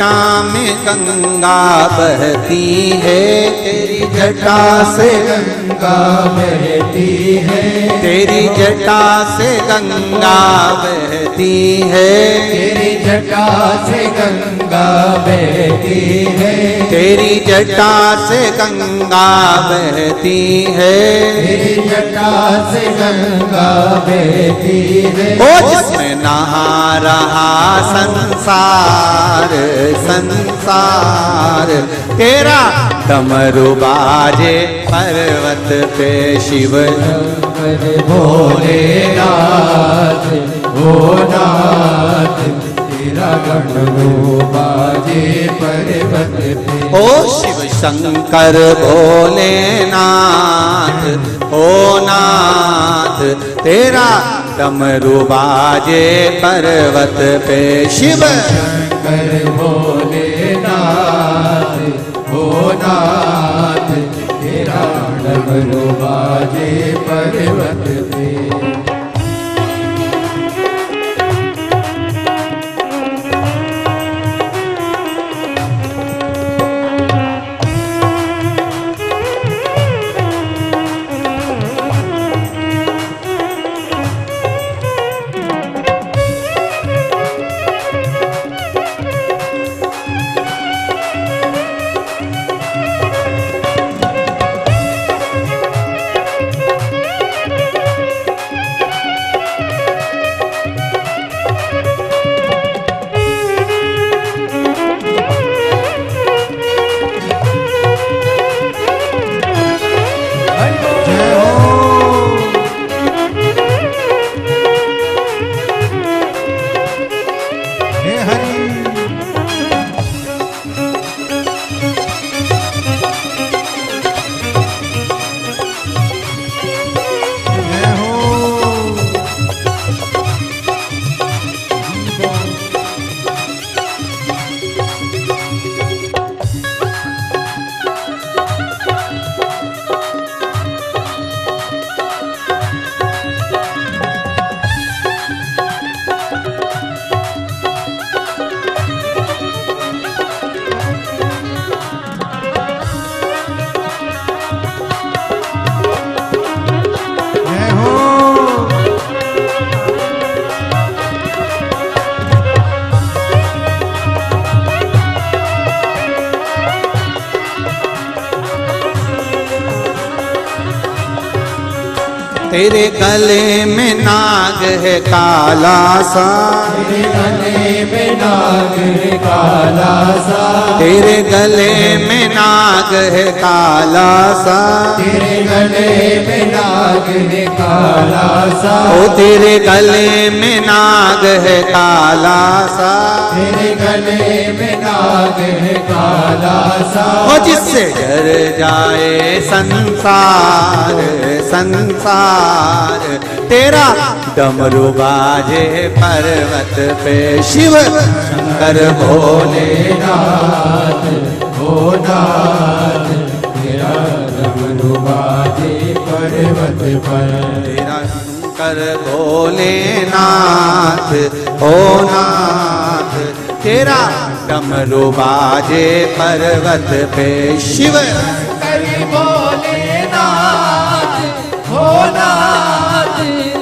S1: जटा में गंगा बहती है, तेरी जटा से
S2: गंगा बहती है,
S1: तेरी जटा से गंगा बहती है,
S2: तेरी जटा से गंगा बहती है,
S1: तेरी जटा से गंगा बहती है,
S2: तेरी जटा से गंगा बहती है।
S1: ओ जिसमें नहा रहा संसार संसार, तेरा डमरू बाजे पर्वत पे शिव
S2: शंकर भोलेनाथ ओ नाथ, तेरा डमरू बाजे पर्वत पे।
S1: ओ शिव शंकर भोलेनाथ ओ नाथ, तेरा डमरू बाजे पर्वत पे शिव
S2: शंकर भोलेनाथ ओ नाथ, तेरा डमरू बाजे पर्वत पे।
S1: तेरे गले में नाग है काला सा,
S2: तेरे गले में नाग है काला सा,
S1: तेरे गले में नाग है काला सा,
S2: तेरे गले में नाग है काला सा,
S1: ओ तेरे गले में नाग है काला सा,
S2: तेरे गले में नाग है काला सा,
S1: ओ जिससे डर जाए संसार संसार, तेरा डमरू बाजे पर्वत पे शिव शंकर
S2: भोलेनाथ ओ नाथ, तेरा डमरू बाजे पर्वत पर।
S1: तेरा शंकर भोलेनाथ ओ नाथ, तेरा डमरू बाजे पर्वत पे शिव
S2: शंकर भोलेनाथ ओ नाथ,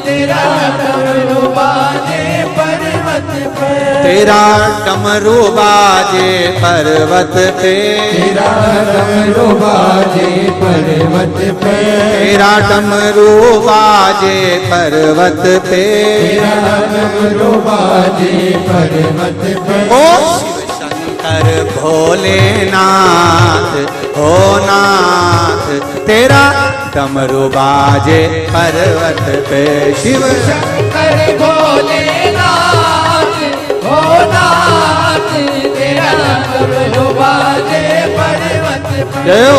S2: तेरा डमरू बाजे पर्वत पर।
S1: तेरा डमरू बाजे पर्वत पे,
S2: तेरा डमरू बाजे पर्वत पे,
S1: तेरा डमरू बाजे पर्वत पे,
S2: तेरा डमरू बाजे पर्वत पे।
S1: ओ शिव शंकर भोलेनाथ ओ नाथ, तेरा डमरू बाजे पर्वत पे शिव
S2: शंकर भोलेनाथ ओ नाथ, तेरा डमरू बाजे पर्वत पे।
S1: जय हो।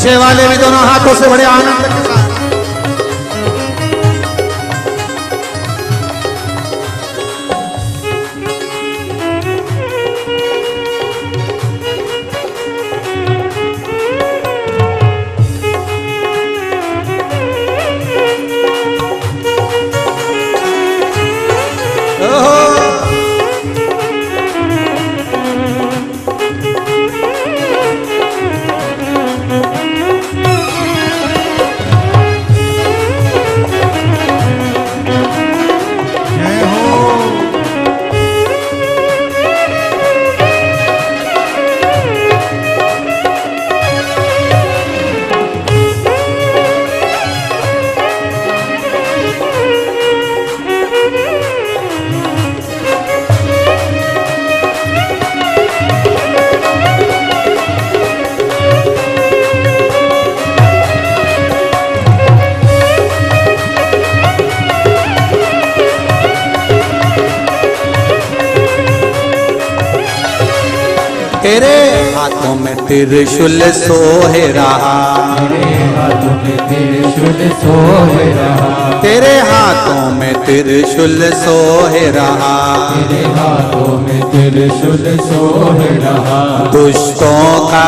S1: पीछे वाले भी दोनों हाथों से बड़े आनंद के साथ। तेरे हाथों में त्रिशूल सोहे रहा,
S2: तेरे हाथों में त्रिशूल सोहे रहा,
S1: तेरे हाथों में त्रिशूल सोहे रहा,
S2: तेरे हाथों में त्रिशूल सोहे रहा।
S1: दुष्टों का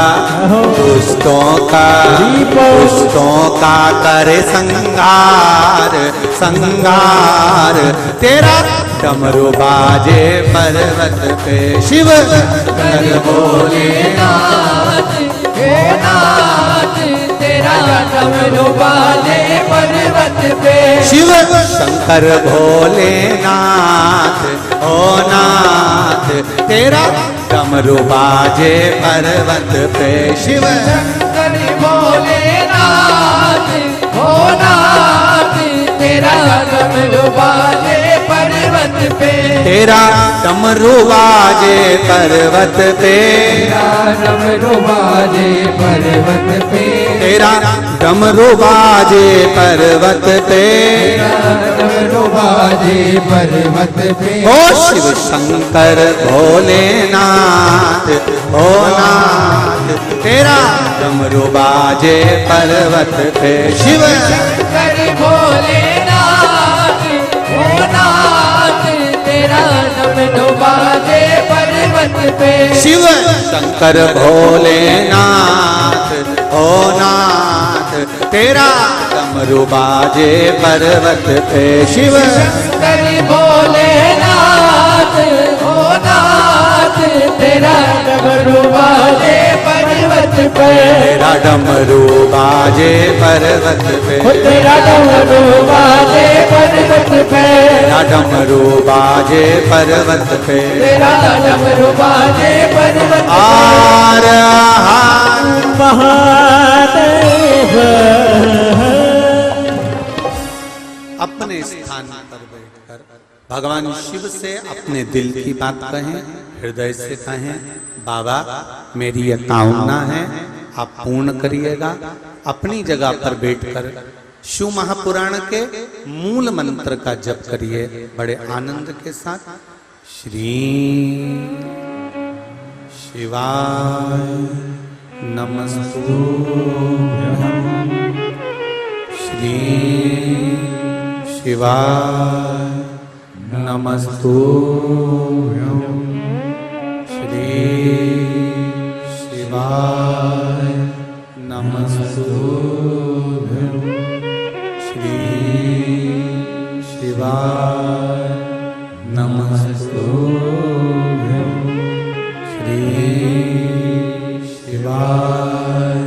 S1: करे संगार संगार। तेरा डमरू बाजे पर्वत पे शिव
S2: कर भोलेनाथ हे नाथ, तेरा डमरू बाजे पर्वत पे।
S1: शिव शंकर भोलेनाथ ओ नाथ, तेरा डमरू बाजे पर्वत पे। शिव
S2: शंकर भोलेनाथ हो नाथ, तेरा डमरू बाजे पर्वत पे।
S1: तेरा डमरू बाजे पर्वत पे,
S2: तेरा डमरू बाजे पर्वत पे।
S1: तेरा डमरू बाजे पर्वत पे।
S2: डमरू बाजे पर्वत पे।
S1: ओ शिव शंकर भोलेनाथ ओ नाथ, तेरा डमरू बाजे पर्वत पे। शिव
S2: शंकर भोलेनाथ हो नाथ, तेरा डमरू बाजे पर्वत पे।
S1: शिव शंकर भोलेनाथ ओ नाथ, तेरा डमरू बाजे पर्वत पे। शिव
S2: शंकर भोलेनाथ हो नाथ, तेरा डमरू बाजे पर्वत पे।
S1: तेरा डमरू बाजे पर्वत पे।
S2: तेरा डमरू बाजे पर्वत पे।
S1: तेरा डमरू बाजे पर्वत पे।
S2: तेरा डमरू बाजे पर्वत पे।
S1: आर
S2: महादेव
S1: अपने स्थान पर बैठकर भगवान शिव से अपने दिल की बात कहें, हृदय से कहें। बाबा मेरी ये कामना है, आप पूर्ण करिएगा। अपनी जगह पर बैठकर शिव महापुराण के मूल मंत्र का जप करिए बड़े आनंद के साथ। श्री शिवाय नमस्तुभ्यं, श्री शिवाय नमस्तुभ्यं, श्री शिवाय नमस्तुभ्यं, श्री शिवाय नमस्तुभ्यं, श्री शिवाय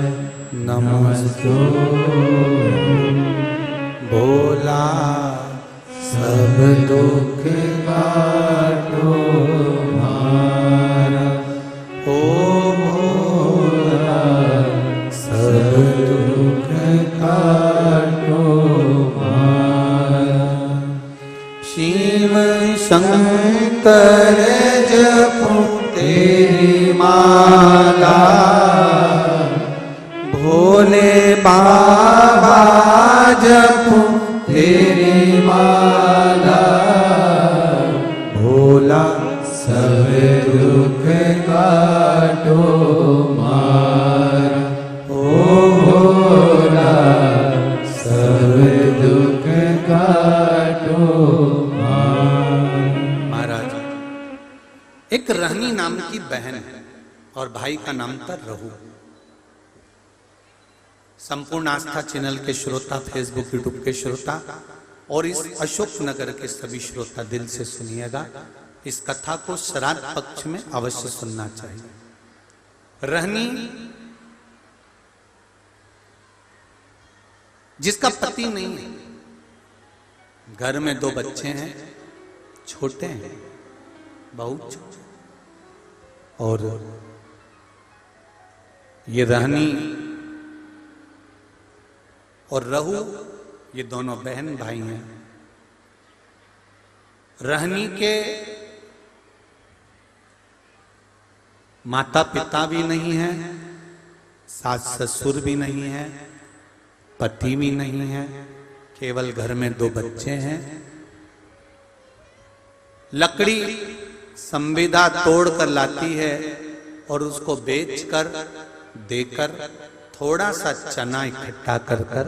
S1: नमस्तुभ्यं। भोला सब दुख काटो मारा, ओ भोला सब दुख काटो मारा। शिव शंकर जपो तेरी माला, भोले बाबा जपो तेरी माला। भोला सब दुख काटो मारा, ओ महाराज, एक रहनी नाम की बहन है और भाई का नाम था रहू। संपूर्ण आस्था चैनल के श्रोता, फेसबुक यूट्यूब के श्रोता और इस अशोक नगर के सभी श्रोता दिल से सुनिएगा। इस कथा को श्राद्ध पक्ष में अवश्य सुनना चाहिए। रहनी जिसका पति नहीं है, घर में 2 बच्चे हैं, छोटे हैं, बहुत छोटे, और ये रहनी और रहू ये दोनों बहन भाई हैं। रहनी के माता पिता भी नहीं है, सास ससुर भी नहीं है, पति भी नहीं है, केवल घर में 2 बच्चे हैं। लकड़ी संविदा तोड़ कर लाती है और उसको बेचकर देकर थोड़ा सा चना इकट्ठा कर कर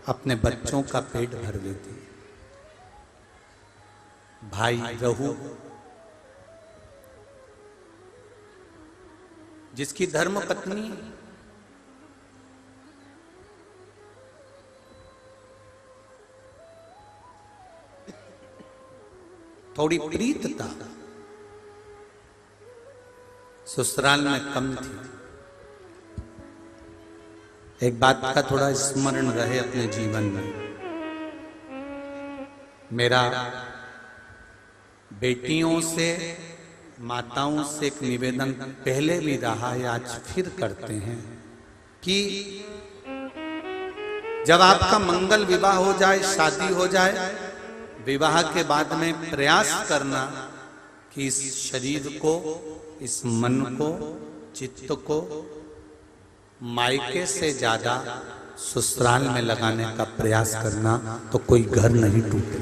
S1: अपने बच्चों का पेट भर लेती है। भाई रहू जिसकी धर्म पत्नी थोड़ी प्रीतता ससुराल में कम थी। एक बात का थोड़ा स्मरण रहे अपने जीवन में। मेरा बेटियों से, माताओं से एक निवेदन पहले भी रहा है, आज फिर करते हैं कि जब आपका मंगल विवाह हो जाए, शादी हो जाए, विवाह के बाद में प्रयास करना कि इस शरीर को, इस मन को, चित्त को मायके से ज्यादा ससुराल में लगाने का प्रयास करना, तो कोई घर नहीं टूटे।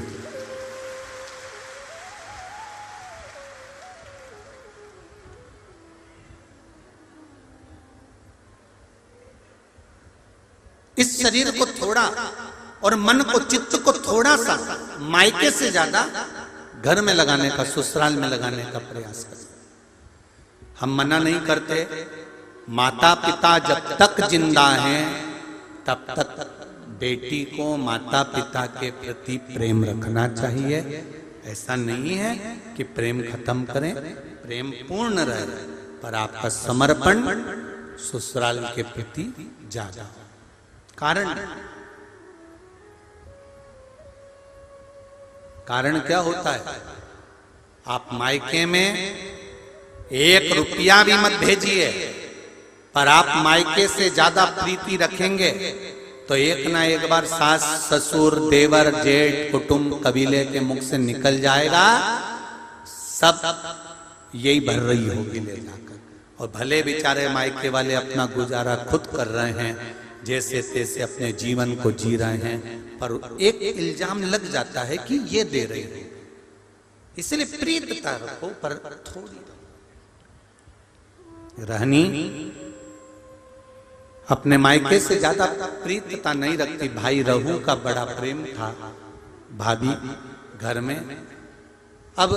S1: इस शरीर को थोड़ा और मन को, चित्त को थोड़ा सा मायके से ज्यादा घर में लगाने का, ससुराल में लगाने का प्रयास करें। हम मना नहीं करते, माता पिता जब तक जिंदा हैं तब तक बेटी को माता पिता के प्रति प्रेम रखना चाहिए। ऐसा नहीं है कि प्रेम खत्म करें, प्रेम पूर्ण रहे, पर आपका समर्पण ससुराल के प्रति ज्यादा। कारण क्या होता है? आप मायके में 1 रुपया भी मत भेजिए, पर आप मायके से ज्यादा प्रीति रखेंगे तो एक ना एक बार सास ससुर देवर जेठ कुटुंब कबीले के मुख से निकल जाएगा, सब यही भर रही होगी ले जाकर। और भले बेचारे मायके वाले अपना गुजारा खुद कर रहे हैं, जैसे तैसे अपने जीवन को जी रहे हैं, पर एक इल्जाम लग जाता है कि ये दे रही है। इसलिए प्रीतता रखो, पर थोड़ी। रहनी अपने मायके से ज्यादा प्रीतता नहीं रखती। भाई रहू का बड़ा प्रेम था भाभी घर में। अब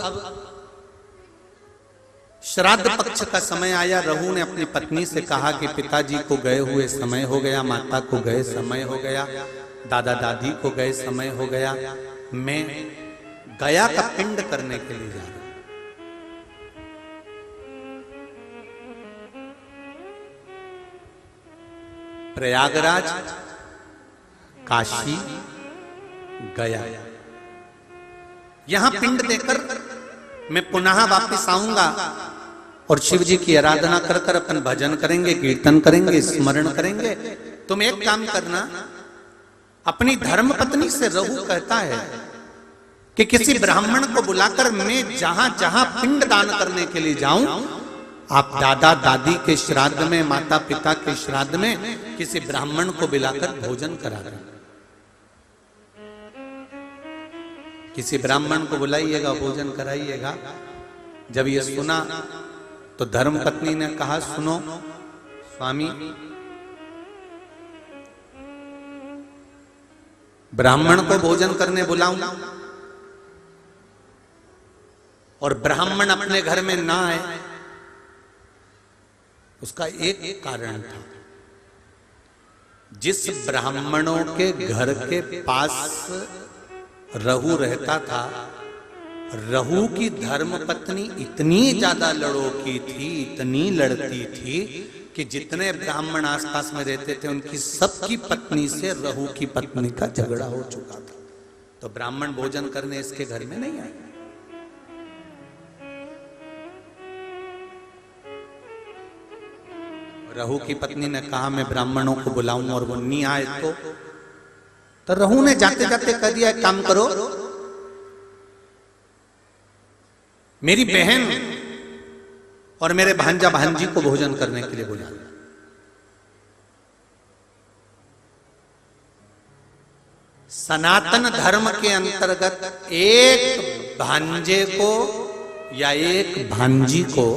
S1: श्राद्ध पक्ष का समय आया। रहू ने अपनी पत्नी से कहा कि पिताजी को गए हुए समय हो गया, माता को गए समय हो गया, दादा दादी को गए समय हो गया, मैं गया का पिंड करने के लिए जा रहा हूं। प्रयागराज, काशी, गया, यहां पिंड देकर मैं पुनः वापस आऊंगा और शिव जी की आराधना कर कर अपन भजन करेंगे, कीर्तन करेंगे, स्मरण करेंगे। तुम एक काम करना, अपनी धर्म पत्नी से रहू कहता है कि किसी ब्राह्मण को बुलाकर मैं जहां जहां पिंड दान करने के लिए जाऊं, आप दादा दादी के श्राद्ध में, माता पिता के श्राद्ध में किसी ब्राह्मण को बुलाकर भोजन करा दें। किसी ब्राह्मण को बुलाइएगा, भोजन कराइएगा। जब ये सुना तो धर्मपत्नी ने कहा, सुनो स्वामी, ब्राह्मण को भोजन करने बुलाऊं और ब्राह्मण अपने घर में ना आए, उसका एक कारण था। जिस ब्राह्मणों के घर के पास रहू रहता था, रहू की धर्म पत्नी इतनी ज्यादा लड़ोकी थी, इतनी लड़ती थी कि जितने ब्राह्मण आसपास में रहते थे उनकी सबकी पत्नी से रहू की पत्नी का झगड़ा हो चुका था। तो ब्राह्मण भोजन करने इसके घर में नहीं आए। रहू की पत्नी ने कहा मैं ब्राह्मणों को बुलाऊं और वो नहीं आए तो रहू ने जाते जाते कह दिया एक काम करो, मेरी बहन और मेरे भांजा भांजी को भोजन करने के लिए बुला लो। सनातन धर्म के अंतर्गत एक भांजे को या एक भांजी को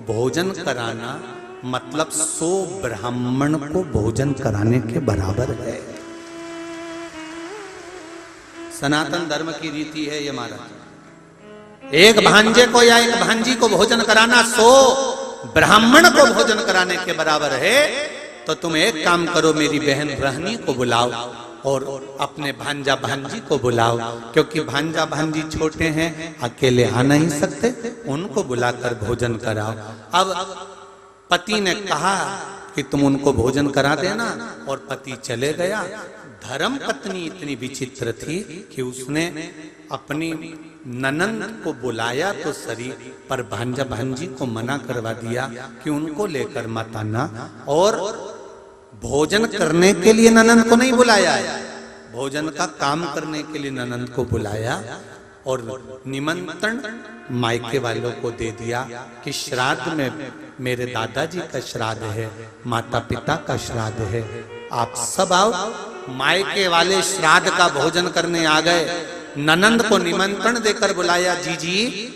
S1: भोजन कराना मतलब 100 ब्राह्मण को भोजन कराने के बराबर है। सनातन धर्म की रीति है ये महाराज। एक भांजे को या एक भांजी को भोजन कराना 100 ब्राह्मण को भोजन कराने के बराबर है। तो तुम एक काम करो, मेरी बहन रहनी को बुलाओ और अपने भांजा भांजी को बुलाओ, क्योंकि भांजा भांजी छोटे हैं, अकेले आ नहीं सकते, उनको बुलाकर भोजन कराओ। अब पति ने कहा कि तुम उनको भोजन करा देना और पति चले गया। धर्म पत्नी इतनी विचित्र थी कि उसने अपनी ननंद को बुलाया तो सही, पर भांजा भांजी को मना करवा दिया कि उनको लेकर मत आना, और भोजन करने के लिए ननंद को नहीं बुलाया, भोजन का काम करने के लिए ननंद को बुलाया और निमंत्रण मायके वालों को दे दिया कि श्राद्ध में मेरे दादाजी का श्राद्ध है, माता पिता का श्राद्ध है, आप सब आओ। मायके वाले श्राद्ध का भोजन करने आ गए। ननंद को निमंत्रण देकर बुलाया, जी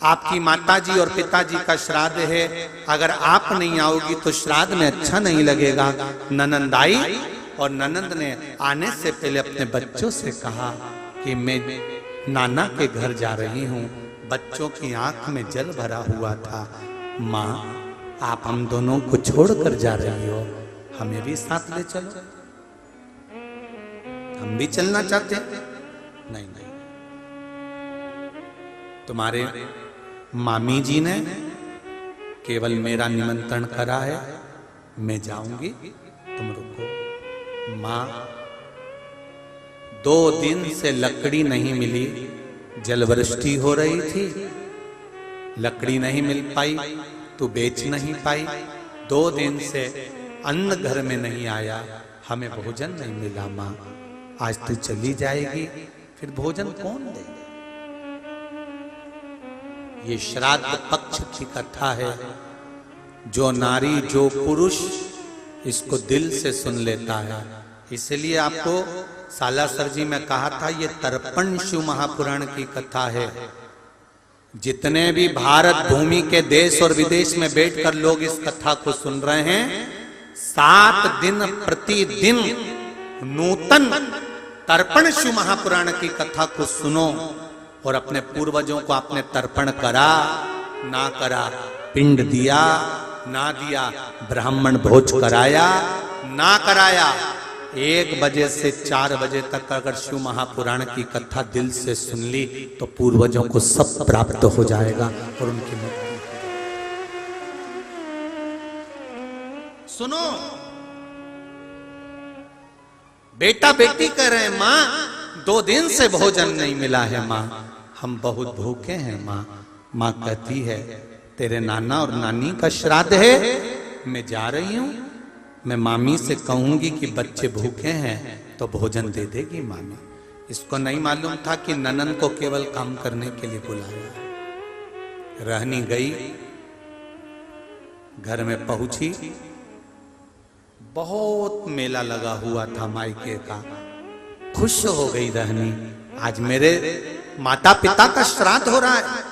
S1: आपकी माताजी और पिताजी का श्राद्ध है, अगर आप नहीं आओगी तो श्राद्ध में अच्छा नहीं लगेगा। ननंद आई और ननंद ने आने से पहले अपने बच्चों से कहा कि मैं नाना के घर जा रही हूँ। बच्चों की आंख में जल भरा हुआ था। माँ, आप हम दोनों को छोड़कर जा रही हो, हमें भी साथ ले चलो, हम भी चलना चाहते हैं। नहीं, तुम्हारे मामी जी ने केवल मेरा निमंत्रण करा है, मैं जाऊंगी, तुम रुको। मां, 2 दिन से लकड़ी नहीं मिली, जलवृष्टि हो रही थी, लकड़ी नहीं मिल पाई, तू बेच नहीं पाई, 2 दिन से अन्न घर में नहीं आया, हमें भोजन नहीं मिला। मां, आज तू चली जाएगी, फिर भोजन कौन देगा? ये श्राद्ध पक्ष की कथा है। जो नारी जो पुरुष इसको दिल से सुन लेता है, इसलिए आपको सालासर जी में कहा था ये तर्पण शिव महापुराण की कथा है। जितने भी भारत भूमि के देश और विदेश में बैठकर लोग इस कथा को सुन रहे हैं, 7 दिन प्रतिदिन नूतन तर्पण शिव महापुराण की कथा को सुनो और अपने पूर्वजों को आपने तर्पण करा ना करा, पिंड दिया ना दिया, ब्राह्मण भोज कराया ना कराया, 1 बजे से 4 बजे तक अगर शिव महापुराण की कथा दिल से सुन ली तो पूर्वजों को सब प्राप्त हो जाएगा और उनकी मुक्ति। सुनो, बेटा बेटी कह रहे हैं, मां 2 दिन से भोजन नहीं मिला है, मां हम बहुत भूखे हैं। मां कहती है तेरे नाना और नानी का श्राद्ध है, मैं जा रही हूं, मैं मामी से कहूंगी कि बच्चे भूखे हैं तो भोजन दे देगी मामी। इसको नहीं मालूम था कि ननंद को केवल काम करने के लिए बुलाया। रहनी गई, घर में पहुंची, बहुत मेला लगा हुआ था मायके का। खुश हो गई रहनी, आज मेरे माता पिता का श्राद्ध हो रहा है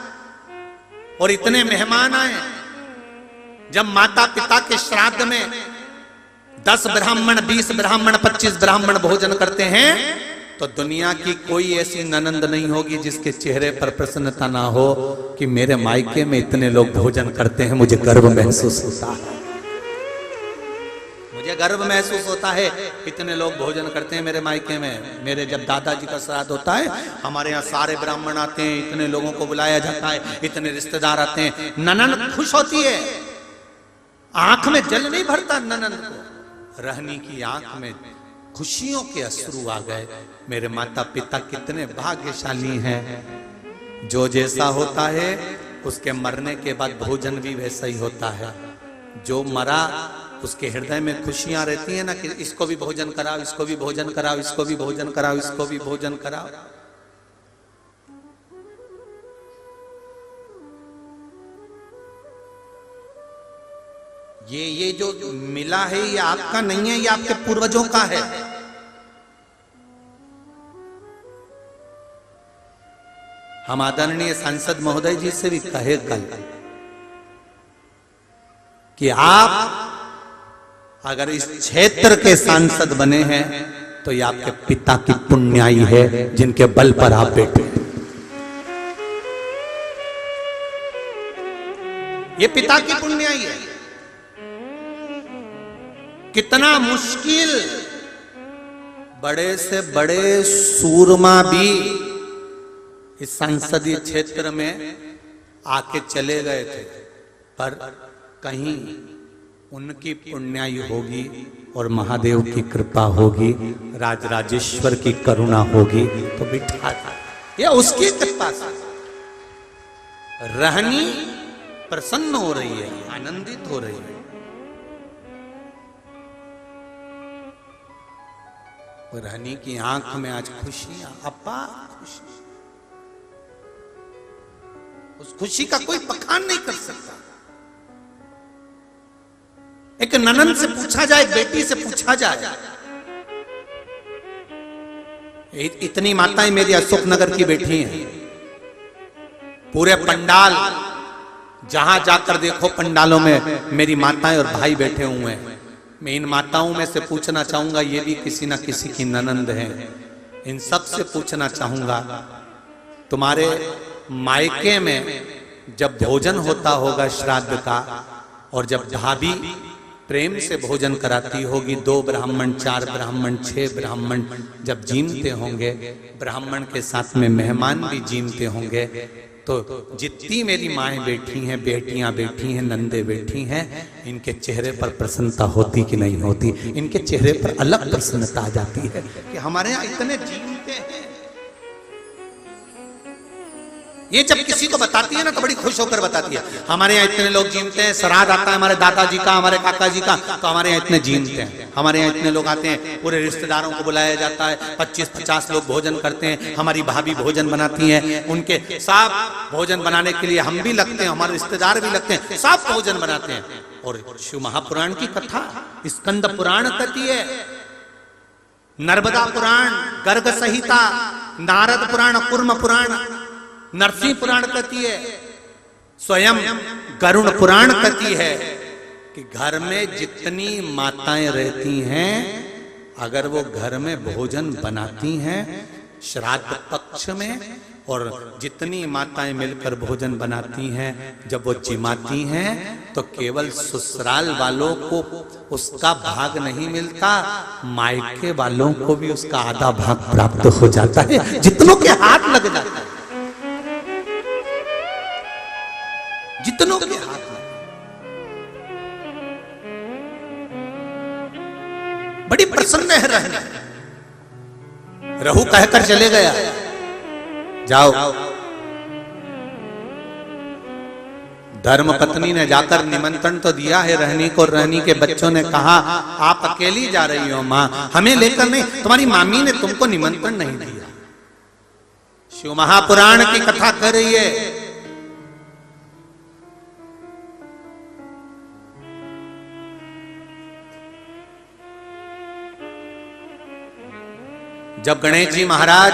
S1: और इतने मेहमान आए। जब माता पिता के श्राद्ध में 10 ब्राह्मण, 20 ब्राह्मण, 25 ब्राह्मण भोजन करते हैं तो दुनिया की कोई ऐसी ननंद नहीं होगी जिसके चेहरे पर प्रसन्नता ना हो कि मेरे मायके में इतने लोग भोजन करते हैं, मुझे गर्व महसूस होता है, मुझे गर्व महसूस होता है इतने लोग भोजन करते हैं मेरे मायके में। मेरे जब दादाजी का श्राद्ध होता है, हमारे यहाँ सारे ब्राह्मण आते हैं, इतने लोगों को बुलाया जाता है, इतने रिश्तेदार आते हैं, ननंद खुश होती है, आंख में जल नहीं भरता ननंद को, रहनी की आंख में खुशियों के अश्रु आ गए। मेरे माता पिता कितने भाग्यशाली हैं। जो जैसा होता है उसके मरने के बाद भोजन भी वैसा ही होता है। जो मरा उसके हृदय में खुशियां रहती है ना कि इसको भी भोजन कराओ, इसको भी भोजन कराओ, इसको भी भोजन कराओ, इसको भी भोजन कराओ। ये जो मिला है ये आपका नहीं है, ये आपके पूर्वजों का है। हम आदरणीय सांसद महोदय जी से भी कहे कल कि आप अगर इस क्षेत्र के सांसद बने हैं तो ये आपके पिता की पुण्याई है जिनके बल पर आप बैठे। ये पिता की पुण्याई है। कितना मुश्किल, बड़े से बड़े सूरमा भी इस संसदीय क्षेत्र में आके चले गए थे, पर कहीं उनकी पुण्याई होगी और महादेव की कृपा होगी, राजराजेश्वर की करुणा होगी तो बिठा था। ये उसकी कृपा से रहनी प्रसन्न हो रही है, आनंदित हो रही है। रहनी की आंख में आज खुशियां, अपार खुशी। उस खुशी का कोई बखान नहीं कर सकता। एक ननंद से पूछा जाए, बेटी से पूछा जाए, इतनी माताएं मेरी अशोकनगर की बैठी हैं, पूरे पंडाल जहां जाकर देखो पंडालों में मेरी माताएं और भाई बैठे हुए हैं। मैं इन माताओं में से पूछना चाहूंगा, ये भी किसी ना किसी की ननंद है, इन सब से पूछना चाहूंगा, तुम्हारे मायके में जब भोजन होता होगा श्राद्ध का, और जब भाभी प्रेम से भोजन कराती होगी, 2 ब्राह्मण, 4 ब्राह्मण, 6 ब्राह्मण जब जीमते होंगे, ब्राह्मण के साथ में मेहमान भी जीमते होंगे, तो जितनी मेरी माएँ बैठी हैं, बेटियां बैठी हैं, नंदे बैठी हैं, इनके चेहरे पर प्रसन्नता होती कि नहीं होती? इनके चेहरे पर अलग प्रसन्नता आ जाती है कि हमारे यहाँ इतने जीवते हैं। ये जब किसी को बताती है ना तो बड़ी खुश होकर बताती है, हमारे यहाँ इतने लोग जीवते हैं, श्राद्ध आता है हमारे दादाजी का, हमारे काका जी का, तो हमारे यहाँ इतने जीवते हैं, हमारे यहाँ इतने लोग आते हैं, पूरे रिश्तेदारों को बुलाया जाता है, 25-50 लोग भोजन करते हैं, हमारी भाभी भोजन बनाती हैं, उनके सब भोजन बनाने के लिए हम भी लगते हैं, हमारे रिश्तेदार भी लगते हैं, सब भोजन बनाते हैं। और शिव महापुराण की कथा, स्कंद पुराण कहती है, नर्मदा पुराण, गर्ग संहिता, नारद पुराण, कूर्म पुराण, नरसिंह पुराण कहती है, स्वयं गरुड़ पुराण कहती है कि घर में जितनी माताएं रहती हैं, अगर वो घर में भोजन बनाती हैं श्राद्ध पक्ष में, और जितनी माताएं मिलकर भोजन बनाती हैं, जब वो जिमाती हैं तो केवल ससुराल वालों को उसका भाग नहीं मिलता, मायके वालों को भी उसका आधा भाग प्राप्त हो जाता है, जितनों के हाथ लग जाता है, जितनों के हाथ में। बड़ी प्रसन्न है रहना। रहू कहकर चले गया, जाओ। धर्म पत्नी ने जाकर निमंत्रण तो दिया है रहनी को, रहनी के बच्चों ने कहा आप अकेली जा रही हो मां, हमें लेकर नहीं, तुम्हारी मामी ने तुमको निमंत्रण नहीं दिया। शिव महापुराण की कथा कर रही है। जब गणेश जी महाराज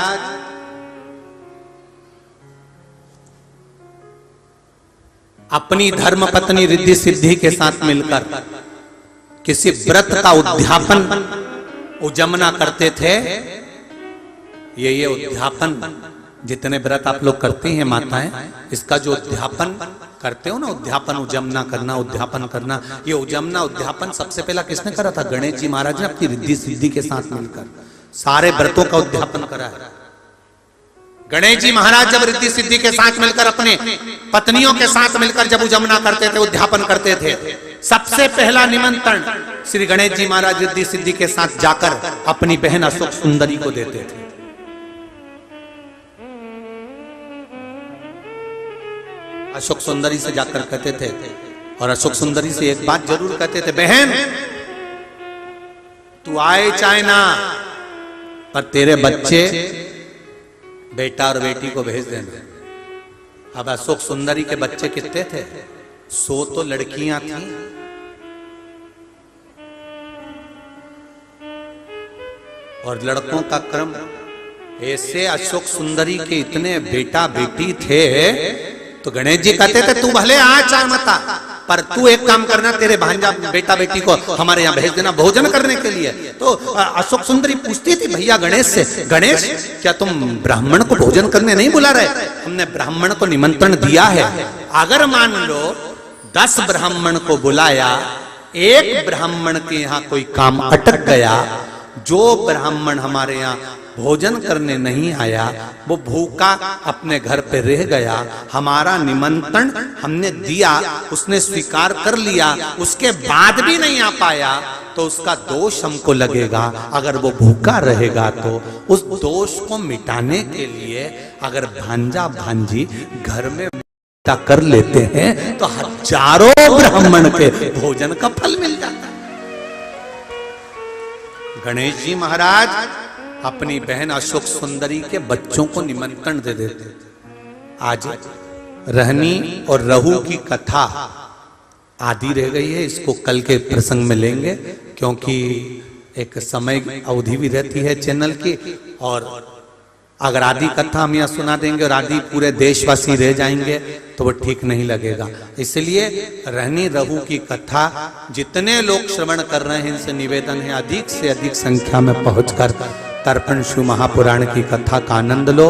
S1: अपनी धर्म पत्नी रिद्धि सिद्धि के साथ मिलकर किसी व्रत का उद्यापन उजमना करते थे, ये उद्यापन जितने व्रत आप लोग करती हैं माताएं, इसका जो उद्यापन करते हो ना, उद्यापन उजमना करना, उद्यापन करना, ये उजमना उद्यापन सबसे पहला किसने करा था? गणेश जी महाराज ने अपनी रिद्धि सिद्धि के साथ मिलकर सारे व्रतों का उद्यापन करा है। गणेश जी महाराज जब रिद्धि सिद्धि के साथ मिलकर अपने पत्नियों के साथ मिलकर जब उजमना करते थे, उद्यापन करते थे, सबसे पहला निमंत्रण श्री गणेश जी महाराज रिद्धि सिद्धि के साथ जाकर अपनी बहन अशोक सुंदरी को देते थे। अशोक सुंदरी से जाकर कहते थे, और अशोक सुंदरी से एक बात जरूर कहते थे, बहन तू आए चाहे ना, पर तेरे बच्चे बेटा और बेटी को भेज देना। अब अशोक सुंदरी के बच्चे कितने थे? 100 तो लड़कियां थी, और लड़कों का क्रम ऐसे अशोक सुंदरी के इतने बेटा बेटी थे, तो गणेश जी कहते थे तू भले आ चाहे मत आ, पर तू एक काम करना, तेरे भांजा बेटा बेटी को हमारे यहाँ भेज देना भोजन करने के लिए। तो अशोक सुंदरी पूछती थी भैया गणेश से, गणेश क्या तुम ब्राह्मण को भोजन करने नहीं बुला रहे? हमने ब्राह्मण को निमंत्रण दिया है, अगर मान लो 10 ब्राह्मण को बुलाया, एक ब्राह्मण के यहाँ कोई काम अटक गया, जो ब्राह्मण हमारे यहाँ भोजन करने नहीं आया वो भूखा अपने घर पे रह गया, हमारा निमंत्रण हमने दिया, उसने स्वीकार कर लिया, उसके बाद भी नहीं आ पाया, तो उसका दोष हमको लगेगा। अगर वो भूखा रहेगा तो उस दोष को मिटाने के लिए अगर भांजा भांजी घर में कर लेते हैं तो हजारों ब्राह्मण के भोजन का फल मिल जाता है। गणेश जी महाराज अपनी बहन अशोक सुंदरी के बच्चों को निमंत्रण दे देते थे। आज रहनी और रहू की कथा आदि रह गई है, इसको कल के प्रसंग में लेंगे, क्योंकि एक समय अवधि भी रहती है चैनल की, और अगर आदि कथा हम यहाँ सुना देंगे और आदि पूरे देशवासी रह जाएंगे तो वो ठीक नहीं लगेगा। इसलिए रहनी रहू की कथा जितने लोग श्रवण कर रहे हैं, इनसे निवेदन है अधिक से अधिक संख्या में पहुंचकर तर्पण शिव महापुराण की कथा का आनंद लो।